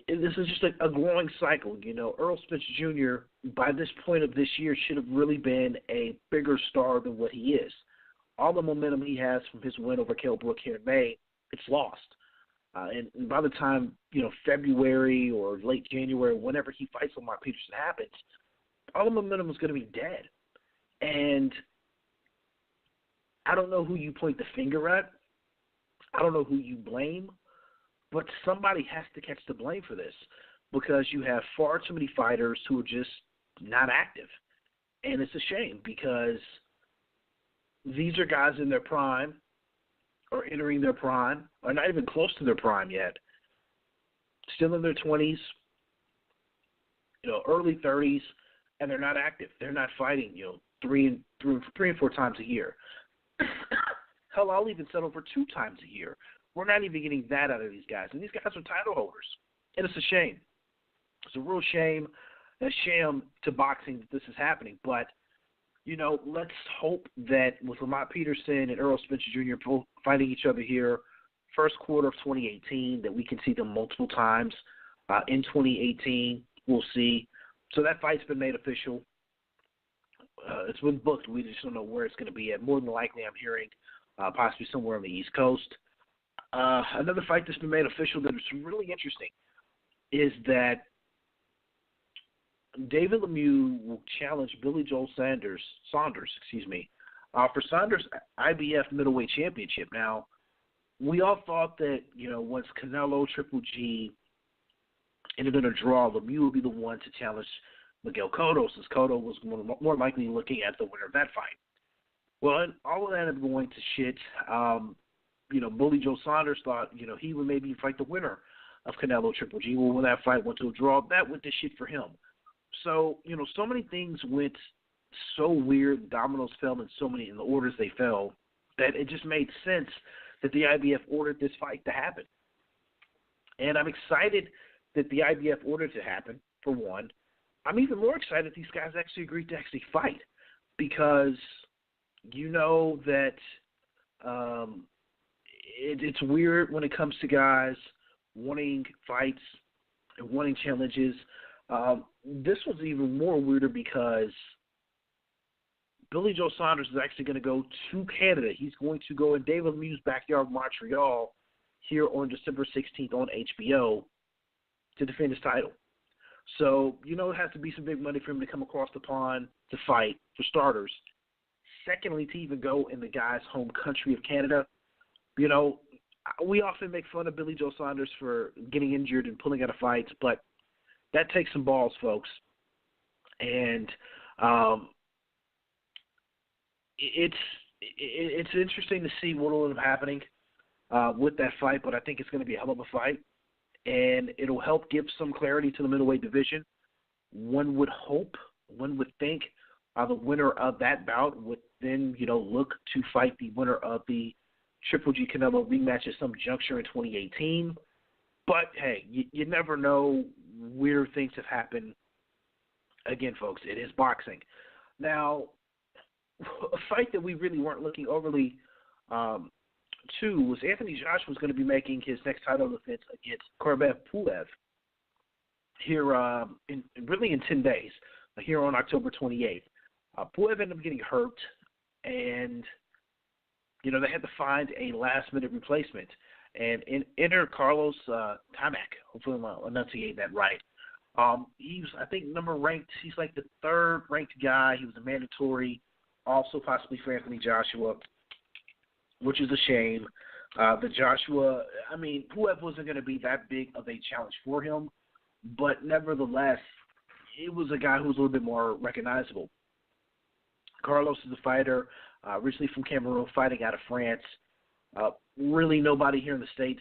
This is just a growing cycle. You know, Errol Spence Jr., by this point of this year, should have really been a bigger star than what he is. All the momentum he has from his win over Kell Brook here in May, it's lost. And by the time, you know, February or late January, whenever he fights Lamont Peterson happens, all the momentum is going to be dead. And I don't know who you point the finger at. I don't know who you blame. But somebody has to catch the blame for this because you have far too many fighters who are just not active. And it's a shame because, these are guys in their prime or entering their prime or not even close to their prime yet, still in their 20s, early 30s, and they're not active. They're not fighting, 3 and 4 times a year. Hell, I'll even settle for 2 times a year. We're not even getting that out of these guys. And these guys are title holders. And it's a shame. It's a real shame, a sham to boxing that this is happening. But, let's hope that with Lamont Peterson and Earl Spencer Jr. both fighting each other here first quarter of 2018, that we can see them multiple times in 2018. We'll see. So that fight's been made official. It's been booked. We just don't know where it's going to be at. More than likely, I'm hearing possibly somewhere on the East Coast. Another fight that's been made official that is really interesting is that David Lemieux will challenge Billy Joel Saunders, for Saunders' IBF middleweight championship. Now, we all thought that, once Canelo, Triple G ended in a draw, Lemieux would be the one to challenge Miguel Cotto, since Cotto was more likely looking at the winner of that fight. Well, all of that ended up going to shit. Billy Joe Saunders thought, he would maybe fight the winner of Canelo Triple G. Well, when that fight went to a draw, that went to shit for him. So, so many things went so weird, dominoes fell in the orders they fell, that it just made sense that the IBF ordered this fight to happen. And I'm excited that the IBF ordered it to happen, for one. I'm even more excited these guys actually agreed to actually fight, because that it's weird when it comes to guys wanting fights and wanting challenges. This was even more weirder because Billy Joe Saunders is actually going to go to Canada. He's going to go in David Lemieux's backyard, Montreal, here on December 16th on HBO to defend his title. So, it has to be some big money for him to come across the pond to fight, for starters. Secondly, to even go in the guy's home country of Canada. We often make fun of Billy Joe Saunders for getting injured and pulling out of fights, but that takes some balls, folks. And it's interesting to see what will end up happening with that fight, but I think it's going to be a hell of a fight, and it'll help give some clarity to the middleweight division. One would hope, one would think the winner of that bout would then, look to fight the winner of the Triple G Canelo rematch at some juncture in 2018. But, hey, you never know. Weird things have happened. Again, folks, it is boxing. Now, a fight that we really weren't looking overly to was Anthony Joshua was going to be making his next title defense against Pulev here in 10 days, here on October 28th. Pulev ended up getting hurt, and, they had to find a last-minute replacement. And enter Carlos Tamak. Hopefully I'm enunciating that right. He was, I think, number ranked. He's like the 3rd ranked guy. He was a mandatory, also possibly for Anthony Joshua, which is a shame. Pulev wasn't going to be that big of a challenge for him, but nevertheless, it was a guy who was a little bit more recognizable. Carlos is a fighter, originally from Cameroon, fighting out of France. Really nobody here in the States,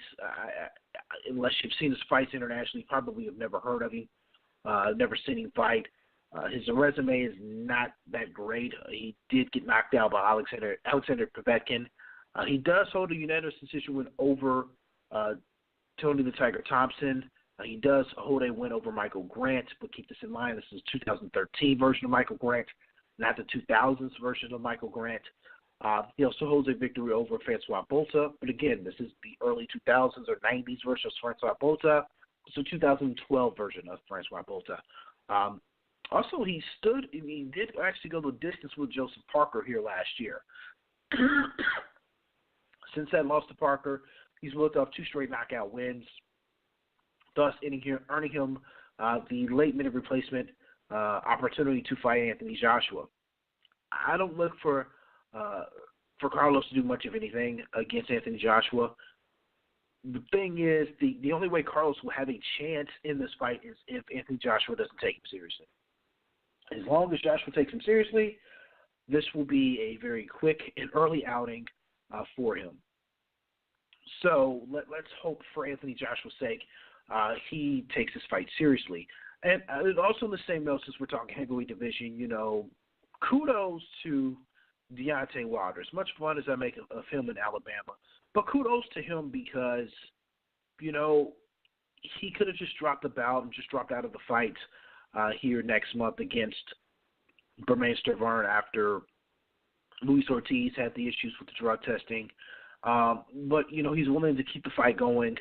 unless you've seen his fights internationally, probably have never heard of him, never seen him fight. His resume is not that great. He did get knocked out by Alexander Povetkin. He does hold a unanimous decision win over Tony the Tiger Thompson. He does hold a win over Michael Grant, but keep this in mind, this is 2013 version of Michael Grant, not the 2000s version of Michael Grant. He also holds a victory over Francois Botha, but again, this is the early 2000s or 90s version of Francois Botha. It's a 2012 version of Francois Botha. Also, he did actually go the distance with Joseph Parker here last year. Since that loss to Parker, he's looked off 2 straight knockout wins, thus earning him the late-minute replacement opportunity to fight Anthony Joshua. I don't look for Carlos to do much of anything against Anthony Joshua. The thing is, the only way Carlos will have a chance in this fight is if Anthony Joshua doesn't take him seriously. As long as Joshua takes him seriously, this will be a very quick and early outing for him. So let's hope for Anthony Joshua's sake he takes his fight seriously. And also in the same note, since we're talking heavyweight division, kudos to Deontay Wilder. As much fun as I make of him in Alabama, but kudos to him because, he could have just dropped the bout and just dropped out of the fight here next month against Bermane Stiverne after Luis Ortiz had the issues with the drug testing. But, he's willing to keep the fight going.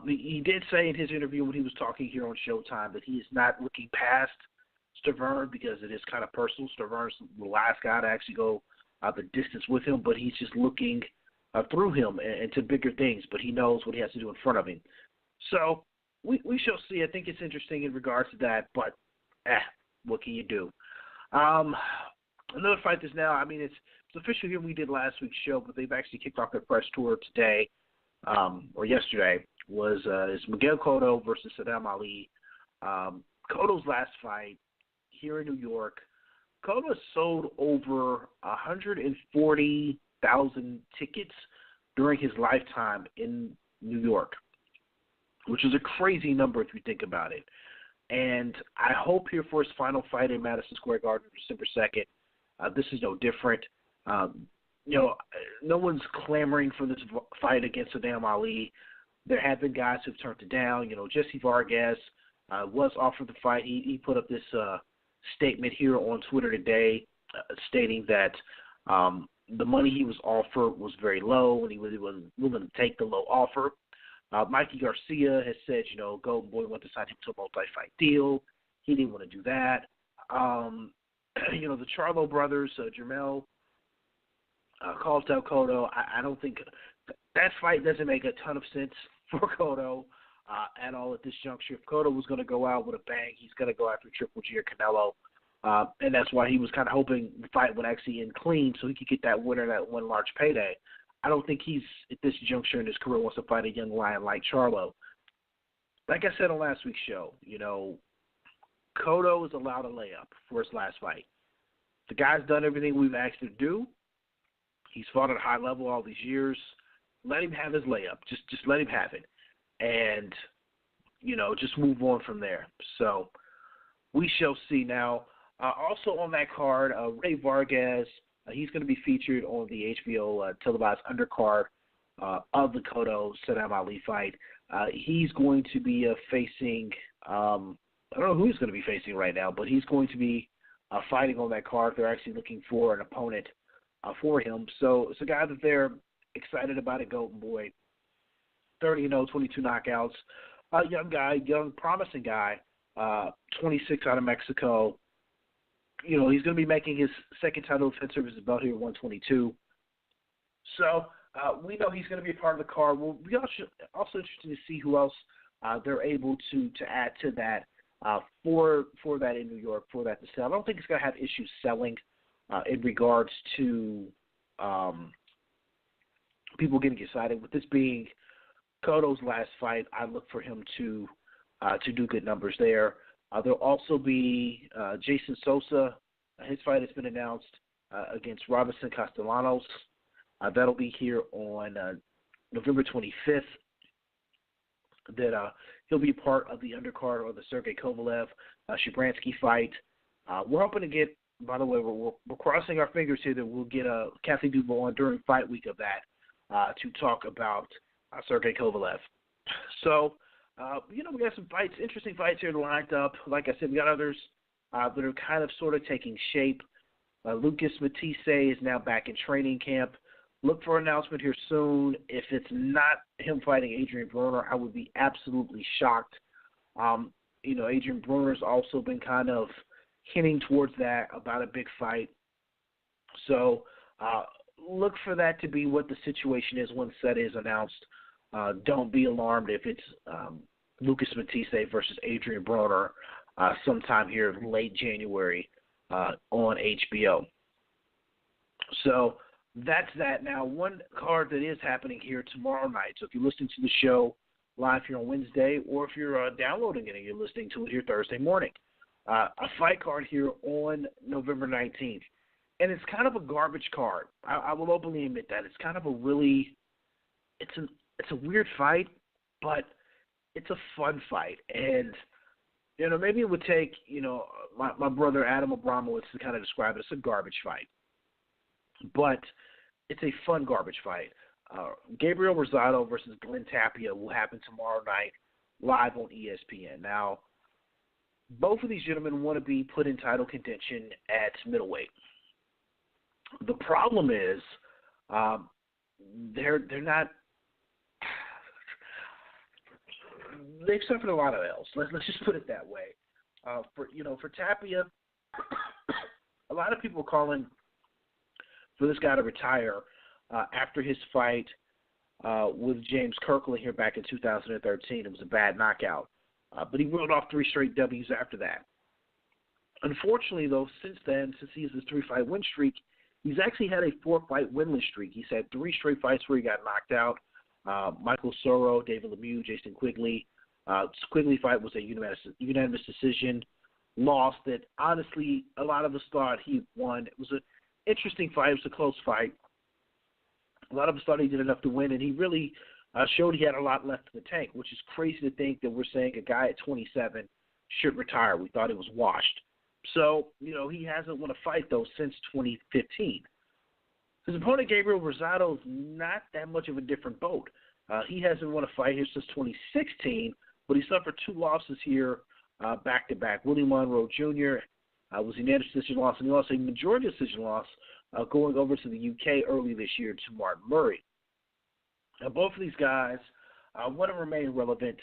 He did say in his interview when he was talking here on Showtime that he is not looking past Stiverne because it is kind of personal. Stiverne's the last guy to actually go the distance with him, but he's just looking through him and to bigger things, but he knows what he has to do in front of him. So we shall see. I think it's interesting in regards to that, but what can you do? Another fight is now, it's official here we did last week's show, but they've actually kicked off their press tour today or yesterday, is Miguel Cotto versus Saddam Ali. Cotto's last fight here in New York. Cotto sold over 140,000 tickets during his lifetime in New York, which is a crazy number if you think about it. And I hope here for his final fight in Madison Square Garden December 2nd, this is no different. No one's clamoring for this fight against Saddam Ali. There have been guys who've turned it down. Jesse Vargas was offered the fight. He put up this statement here on Twitter today stating that the money he was offered was very low and he wasn't willing to take the low offer. Mikey Garcia has said, Golden Boy wanted to sign him to a multi-fight deal. He didn't want to do that. The Charlo brothers, Jermell, calls out Cotto. I don't think that fight doesn't make a ton of sense for Cotto at all at this juncture. If Cotto was going to go out with a bang, he's going to go after Triple G or Canelo. And that's why he was kind of hoping the fight would actually end clean so he could get that winner, that one large payday. I don't think he's, at this juncture in his career, wants to fight a young lion like Charlo. Like I said on last week's show, Cotto is allowed a layup for his last fight. The guy's done everything we've asked him to do. He's fought at a high level all these years. Let him have his layup. Just let him have it. And, just move on from there. So we shall see now. Also on that card, Ray Vargas, he's going to be featured on the HBO televised undercard of the Cotto Saddam Ali fight. He's going to be facing, I don't know who he's going to be facing right now, but he's going to be fighting on that card. They're actually looking for an opponent for him. So it's a guy that they're excited about at Golden Boy. 30-0, 22 knockouts. Young guy, promising guy, 26 out of Mexico. He's going to be making his second title defense of his belt here at 122. So we know he's going to be a part of the card. We'll be also interested to see who else they're able to add to that for that in New York, for that to sell. I don't think it's going to have issues selling in regards to people getting excited. With this being Cotto's last fight, I look for him to do good numbers there. There'll also be Jason Sosa. His fight has been announced against Robinson Castellanos. That'll be here on November 25th. That he'll be part of the undercard of the Sergey Kovalev Shabransky fight. We're hoping to get, by the way, we're crossing our fingers here that we'll get Kathy Duval on during fight week of that to talk about Sergey Kovalev. So, we got some fights, interesting fights here lined up. Like I said, we got others that are kind of sort of taking shape. Lucas Matisse is now back in training camp. Look for an announcement here soon. If it's not him fighting Adrian Broner, I would be absolutely shocked. Adrian Broner's also been kind of hinting towards that about a big fight. So look for that to be what the situation is once that is announced. Don't be alarmed if it's Lucas Matisse versus Adrian Broner sometime here late January on HBO. So that's that. Now, one card that is happening here tomorrow night. So if you're listening to the show live here on Wednesday, or if you're downloading it and you're listening to it here Thursday morning, a fight card here on November 19th. and it's kind of a garbage card. I will openly admit that. It's kind of a really – it's a weird fight, but it's a fun fight. And, maybe it would take, my brother Adam Abramowitz to kind of describe it as a garbage fight. But it's a fun garbage fight. Gabriel Rosado versus Glenn Tapia will happen tomorrow night live on ESPN. Now, both of these gentlemen want to be put in title contention at middleweight. The problem is they're not. They've suffered a lot of L's. Let's just put it that way. For Tapia, a lot of people are calling for this guy to retire after his fight with James Kirkland here back in 2013. It was a bad knockout. But he rolled off 3 straight W's after that. Unfortunately, though, since then, since he has this 3-fight win streak, he's actually had a 4-fight winless streak. He's had 3 straight fights where he got knocked out. Michael Soro, David Lemieux, Jason Quigley. Quigley fight was a unanimous decision loss that, honestly, a lot of us thought he won. It was an interesting fight. It was a close fight. A lot of us thought he did enough to win, and he really showed he had a lot left in the tank, which is crazy to think that we're saying a guy at 27 should retire. We thought he was washed. So, he hasn't won a fight, though, since 2015. His opponent, Gabriel Rosado, is not that much of a different boat. He hasn't won a fight here since 2016, but he suffered 2 losses here back-to-back. William Monroe Jr. Was a unanimous decision loss, and he lost a majority decision loss going over to the UK early this year to Martin Murray. Now, both of these guys want to remain relevant,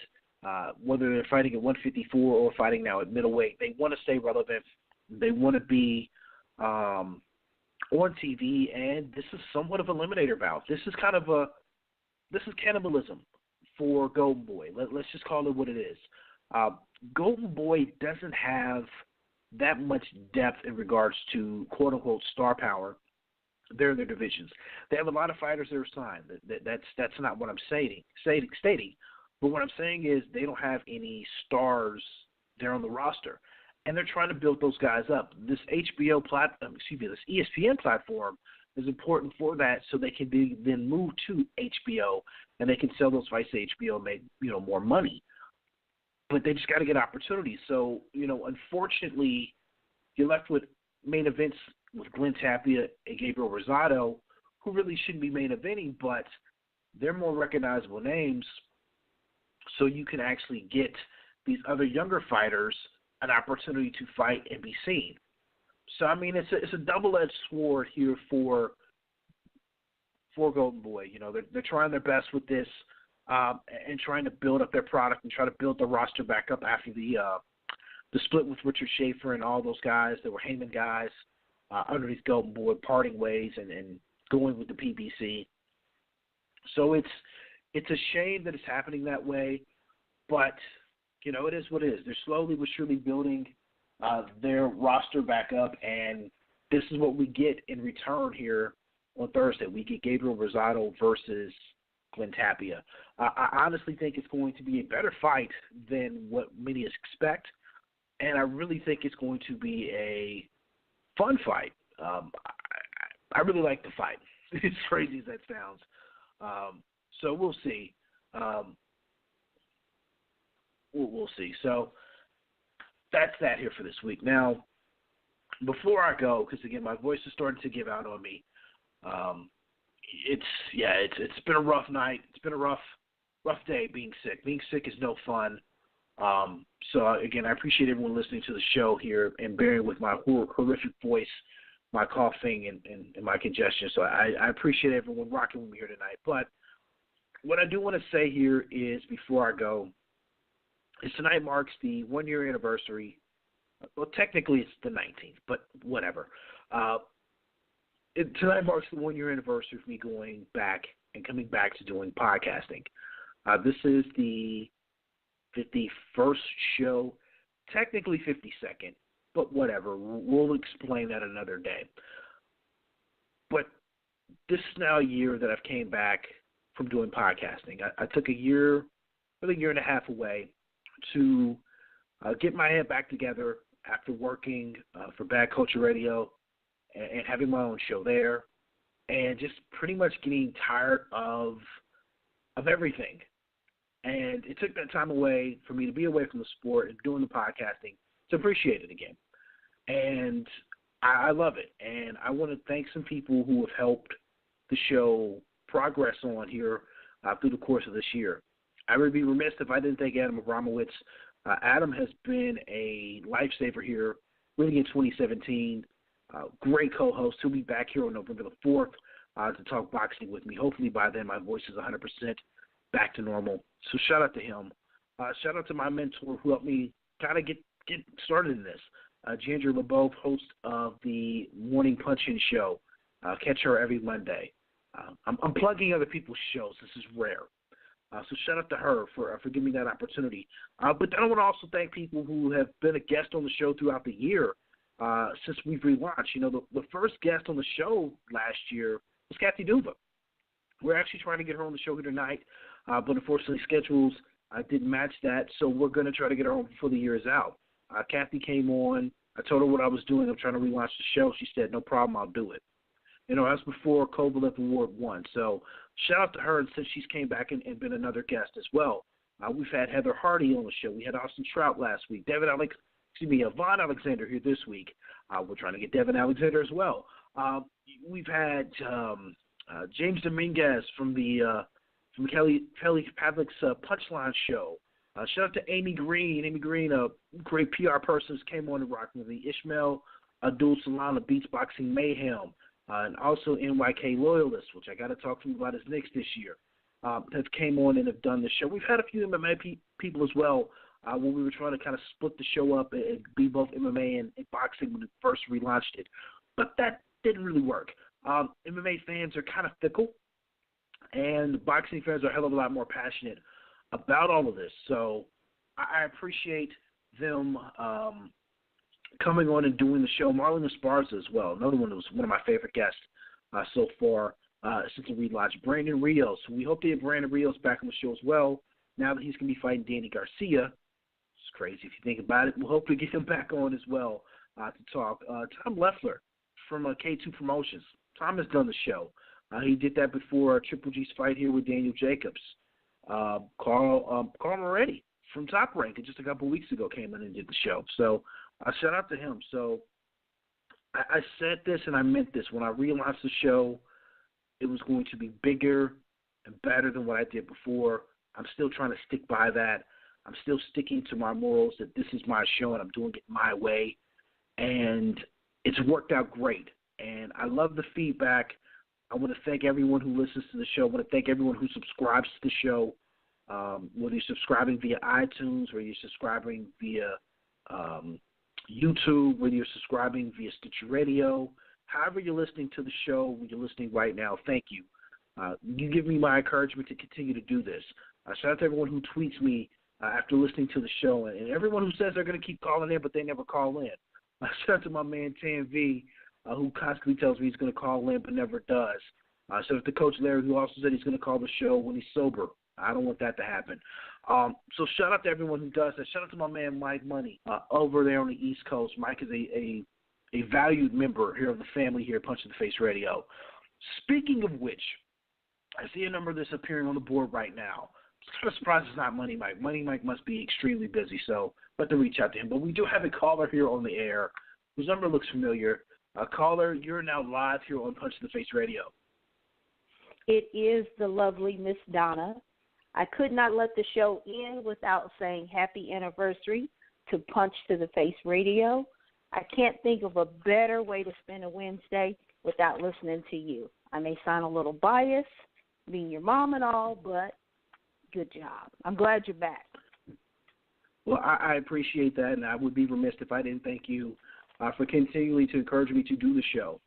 whether they're fighting at 154 or fighting now at middleweight. They want to stay relevant. They want to be on TV, and this is somewhat of an eliminator bout. This is cannibalism for Golden Boy. Let's just call it what it is. Golden Boy doesn't have that much depth in regards to quote-unquote star power. They're in their divisions. They have a lot of fighters that are signed. That's not what I'm stating. But what I'm saying is they don't have any stars there on the roster, and they're trying to build those guys up. This this ESPN platform is important for that, so they can be then moved to HBO, and they can sell those fights to HBO and make more money. But they just got to get opportunities. So unfortunately, you're left with main events with Glenn Tapia and Gabriel Rosado, who really shouldn't be main eventing, but they're more recognizable names, so you can actually get these other younger fighters an opportunity to fight and be seen. So, it's a double-edged sword here for Golden Boy. They're trying their best with this and trying to build up their product and try to build the roster back up after the split with Richard Schaefer and all those guys that were Heyman guys underneath Golden Boy, parting ways and going with the PBC. So it's a shame that it's happening that way, but it is what it is. They're slowly but surely building their roster back up, and this is what we get in return here on Thursday. We get Gabriel Rosado versus Glenn Tapia. I honestly think it's going to be a better fight than what many expect, and I really think it's going to be a fun fight. I really like the fight, as crazy as that sounds. So we'll see. We'll see. So that's that here for this week. Now, before I go, because again my voice is starting to give out on me. It's been a rough night. It's been a rough day being sick. Being sick is no fun. So again, I appreciate everyone listening to the show here and bearing with my horrific voice, my coughing, and my congestion. So I appreciate everyone rocking with me here tonight. But what I do want to say here is, before I go, is tonight marks the 1-year anniversary. Well, technically it's the 19th, but whatever. Tonight marks the 1-year anniversary of me going back and coming back to doing podcasting. This is the 51st show, technically 52nd, but whatever. We'll explain that another day. But this is now a year that I've came back from doing podcasting. I took a year and a half away to get my head back together after working for Bad Culture Radio and having my own show there, and just pretty much getting tired of everything. And it took that time away for me to be away from the sport and doing the podcasting to appreciate it again. And I love it. And I want to thank some people who have helped the show progress on here through the course of this year. I would be remiss if I didn't thank Adam Abramowitz. Adam has been a lifesaver here really in 2017. Great co-host. He'll be back here on November the 4th to talk boxing with me. Hopefully by then my voice is 100% back to normal. So shout out to him. Shout out to my mentor who helped me kind of get started in this. Ginger LeBeau, host of the Morning Punch-In Show. Catch her every Monday. I'm plugging other people's shows. This is rare. So shout out to her for giving me that opportunity. But I want to also thank people who have been a guest on the show throughout the year since we've relaunched. You know, the first guest on the show last year was Kathy Duva. We're actually trying to get her on the show here tonight, but unfortunately schedules didn't match that, so we're going to try to get her on before the year is out. Kathy came on. I told her what I was doing. I'm trying to relaunch the show. She said, no problem, I'll do it. You know, that's before Pulev Award 1. So shout out to her, and since she's came back and been another guest as well. We've had Heather Hardy on the show. We had Austin Trout last week. Vaughn Alexander here this week. We're trying to get Devin Alexander as well. We've had James Dominguez from Kelly Pavlik's Punchline show. Shout out to Amy Green. Amy Green, a great PR person, came on and rocked with me. Ishmael Abdul Salam of Beatsboxing Mayhem. And also NYK Loyalists, which I got to talk to him about his Knicks this year, have came on and have done the show. We've had a few MMA people as well when we were trying to kind of split the show up and be both MMA and boxing when we first relaunched it. But that didn't really work. MMA fans are kind of fickle, and boxing fans are a hell of a lot more passionate about all of this. So I appreciate them coming on and doing the show. Marlon Esparza as well, another one that was one of my favorite guests so far since the relaunch. Brandon Rios. We hope to get Brandon Rios back on the show as well now that he's going to be fighting Danny Garcia. It's crazy if you think about it. We'll hopefully get him back on as well to talk. Tom Leffler from K2 Promotions. Tom has done the show. He did that before Triple G's fight here with Daniel Jacobs. Carl Moretti from Top Rank just a couple weeks ago came in and did the show. So shout out to him. So I said this and I meant this. When I relaunched the show, it was going to be bigger and better than what I did before. I'm still trying to stick by that. I'm still sticking to my morals that this is my show and I'm doing it my way. And it's worked out great. And I love the feedback. I want to thank everyone who listens to the show. I want to thank everyone who subscribes to the show, whether you're subscribing via iTunes, whether you're subscribing via YouTube, whether you're subscribing via Stitcher Radio, however you're listening to the show, when you're listening right now, thank you. You give me my encouragement to continue to do this. Shout out to everyone who tweets me after listening to the show, and everyone who says they're going to keep calling in, but they never call in. Shout out to my man Tan V, who constantly tells me he's going to call in but never does. Shout out to Coach Larry, who also said he's going to call the show when he's sober. I don't want that to happen. So shout out to everyone who does that. Shout out to my man Mike Money over there on the East Coast. Mike is a valued member here of the family here at Punch in the Face Radio. Speaking of which, I see a number that's appearing on the board right now. I'm kind of surprised it's not Money Mike. Money Mike must be extremely busy, so let them reach out to him. But we do have a caller here on the air whose number looks familiar. Caller, you're now live here on Punch in the Face Radio. It is the lovely Miss Donna. I could not let the show end without saying happy anniversary to Punch to the Face Radio. I can't think of a better way to spend a Wednesday without listening to you. I may sound a little biased, being your mom and all, but good job. I'm glad you're back. Well, I appreciate that, and I would be remiss if I didn't thank you for continuing to encourage me to do the show,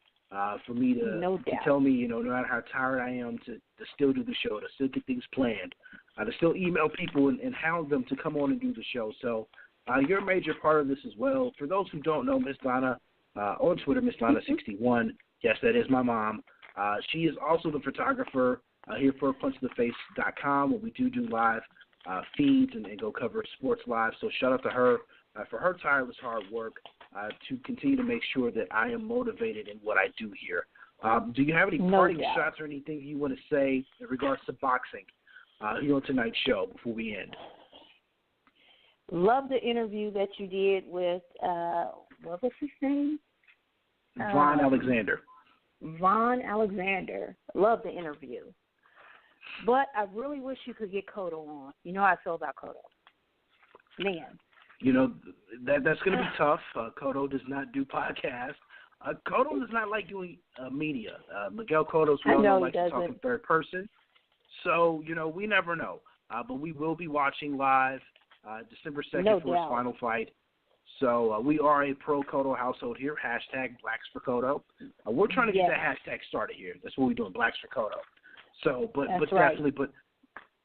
for me to tell me, no matter how tired I am, to still do the show, to still get things planned, to still email people and hound them to come on and do the show. So you're a major part of this as well. For those who don't know, Miss Donna, on Twitter, Miss Donna61, yes, that is my mom. She is also the photographer here for punchtheface.com, where we do live feeds and go cover sports live. So shout out to her for her tireless hard work. to continue to make sure that I am motivated in what I do here. Do you have any parting shots or anything you want to say in regards to boxing here on tonight's show before we end? Love the interview that you did with, what was his name? Vaughn Alexander. Vaughn Alexander. Love the interview. But I really wish you could get Cotto on. You know how I feel about Cotto. Man. You know, that's going to be tough. Cotto does not do podcasts. Cotto does not like doing media. Miguel Cotto's well likes to talk in third person. So, you know, we never know. But we will be watching live December 2nd for his final fight. So we are a pro-Cotto household here. Hashtag Blacks for Cotto. We're trying to get that hashtag started here. That's what we're doing, Blacks for Cotto. So, but definitely, but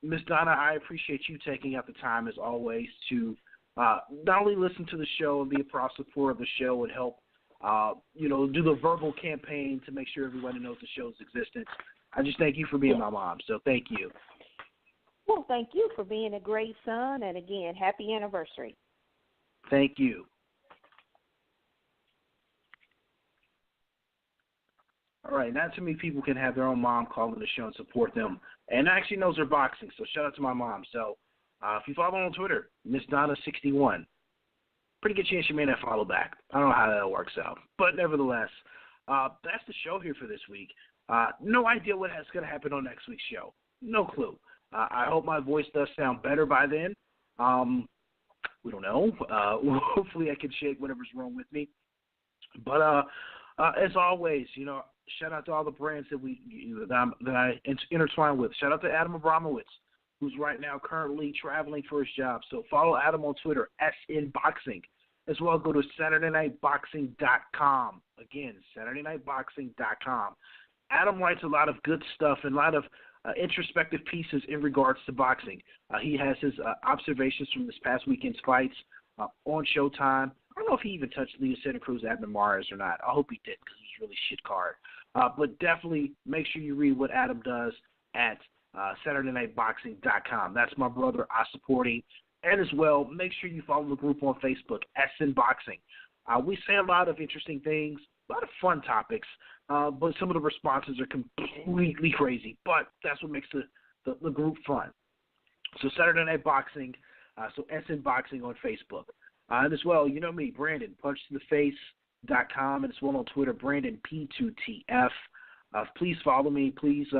Ms. Donna, I appreciate you taking out the time, as always, to not only listen to the show and be a proud supporter of the show and help, do the verbal campaign to make sure everybody knows the show's existence. I just thank you for being my mom, so thank you. Well, thank you for being a great son, and again, happy anniversary. Thank you. All right, not too many people can have their own mom call in the show and support them, and actually knows their boxing, so shout out to my mom. So if you follow on Twitter, Miss Donna61, pretty good chance you may not follow back. I don't know how that works out, but nevertheless, that's the show here for this week. No idea what is going to happen on next week's show. No clue. I hope my voice does sound better by then. We don't know. Hopefully I can shake whatever's wrong with me. But as always, shout out to all the brands that I intertwine with. Shout out to Adam Abramowitz, who's right now currently traveling for his job. So follow Adam on Twitter, SNBoxing. As well, go to SaturdayNightBoxing.com. Again, SaturdayNightBoxing.com. Adam writes a lot of good stuff and a lot of introspective pieces in regards to boxing. He has his observations from this past weekend's fights on Showtime. I don't know if he even touched Leo Santa Cruz, Abner Mares or not. I hope he did because it was a really shit card. But definitely make sure you read what Adam does at SaturdayNightBoxing.com. That's my brother, I supporting. And as well, make sure you follow the group on Facebook, SN Boxing. We say a lot of interesting things, a lot of fun topics, but some of the responses are completely crazy. But that's what makes the group fun. So Saturday Night Boxing, so SN Boxing on Facebook. And as well, you know me, Brandon, punchtotheface.com, and as well on Twitter, Brandon P2TF. Please follow me. Please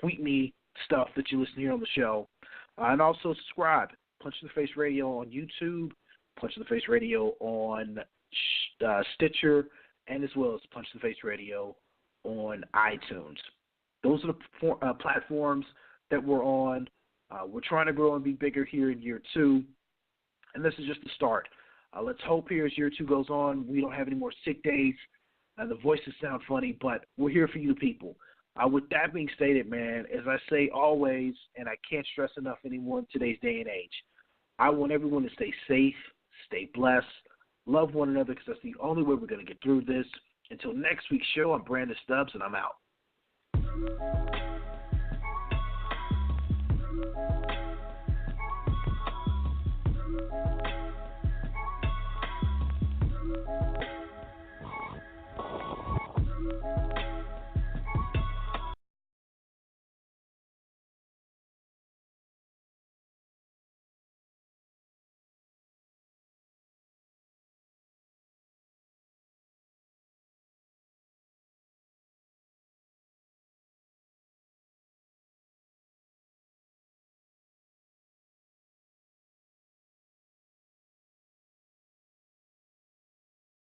tweet me stuff that you listen to here on the show. And also subscribe. Punch to the Face Radio on YouTube, Punch to the Face Radio on Stitcher, and as well as Punch to the Face Radio on iTunes. Those are the platforms that we're on. We're trying to grow and be bigger here in year 2, and this is just the start. Let's hope here as year 2 goes on, we don't have any more sick days. The voices sound funny, but we're here for you people. With that being stated, man, as I say always, and I can't stress enough anymore in today's day and age, I want everyone to stay safe, stay blessed, love one another, because that's the only way we're going to get through this. Until next week's show, I'm Brandon Stubbs, and I'm out.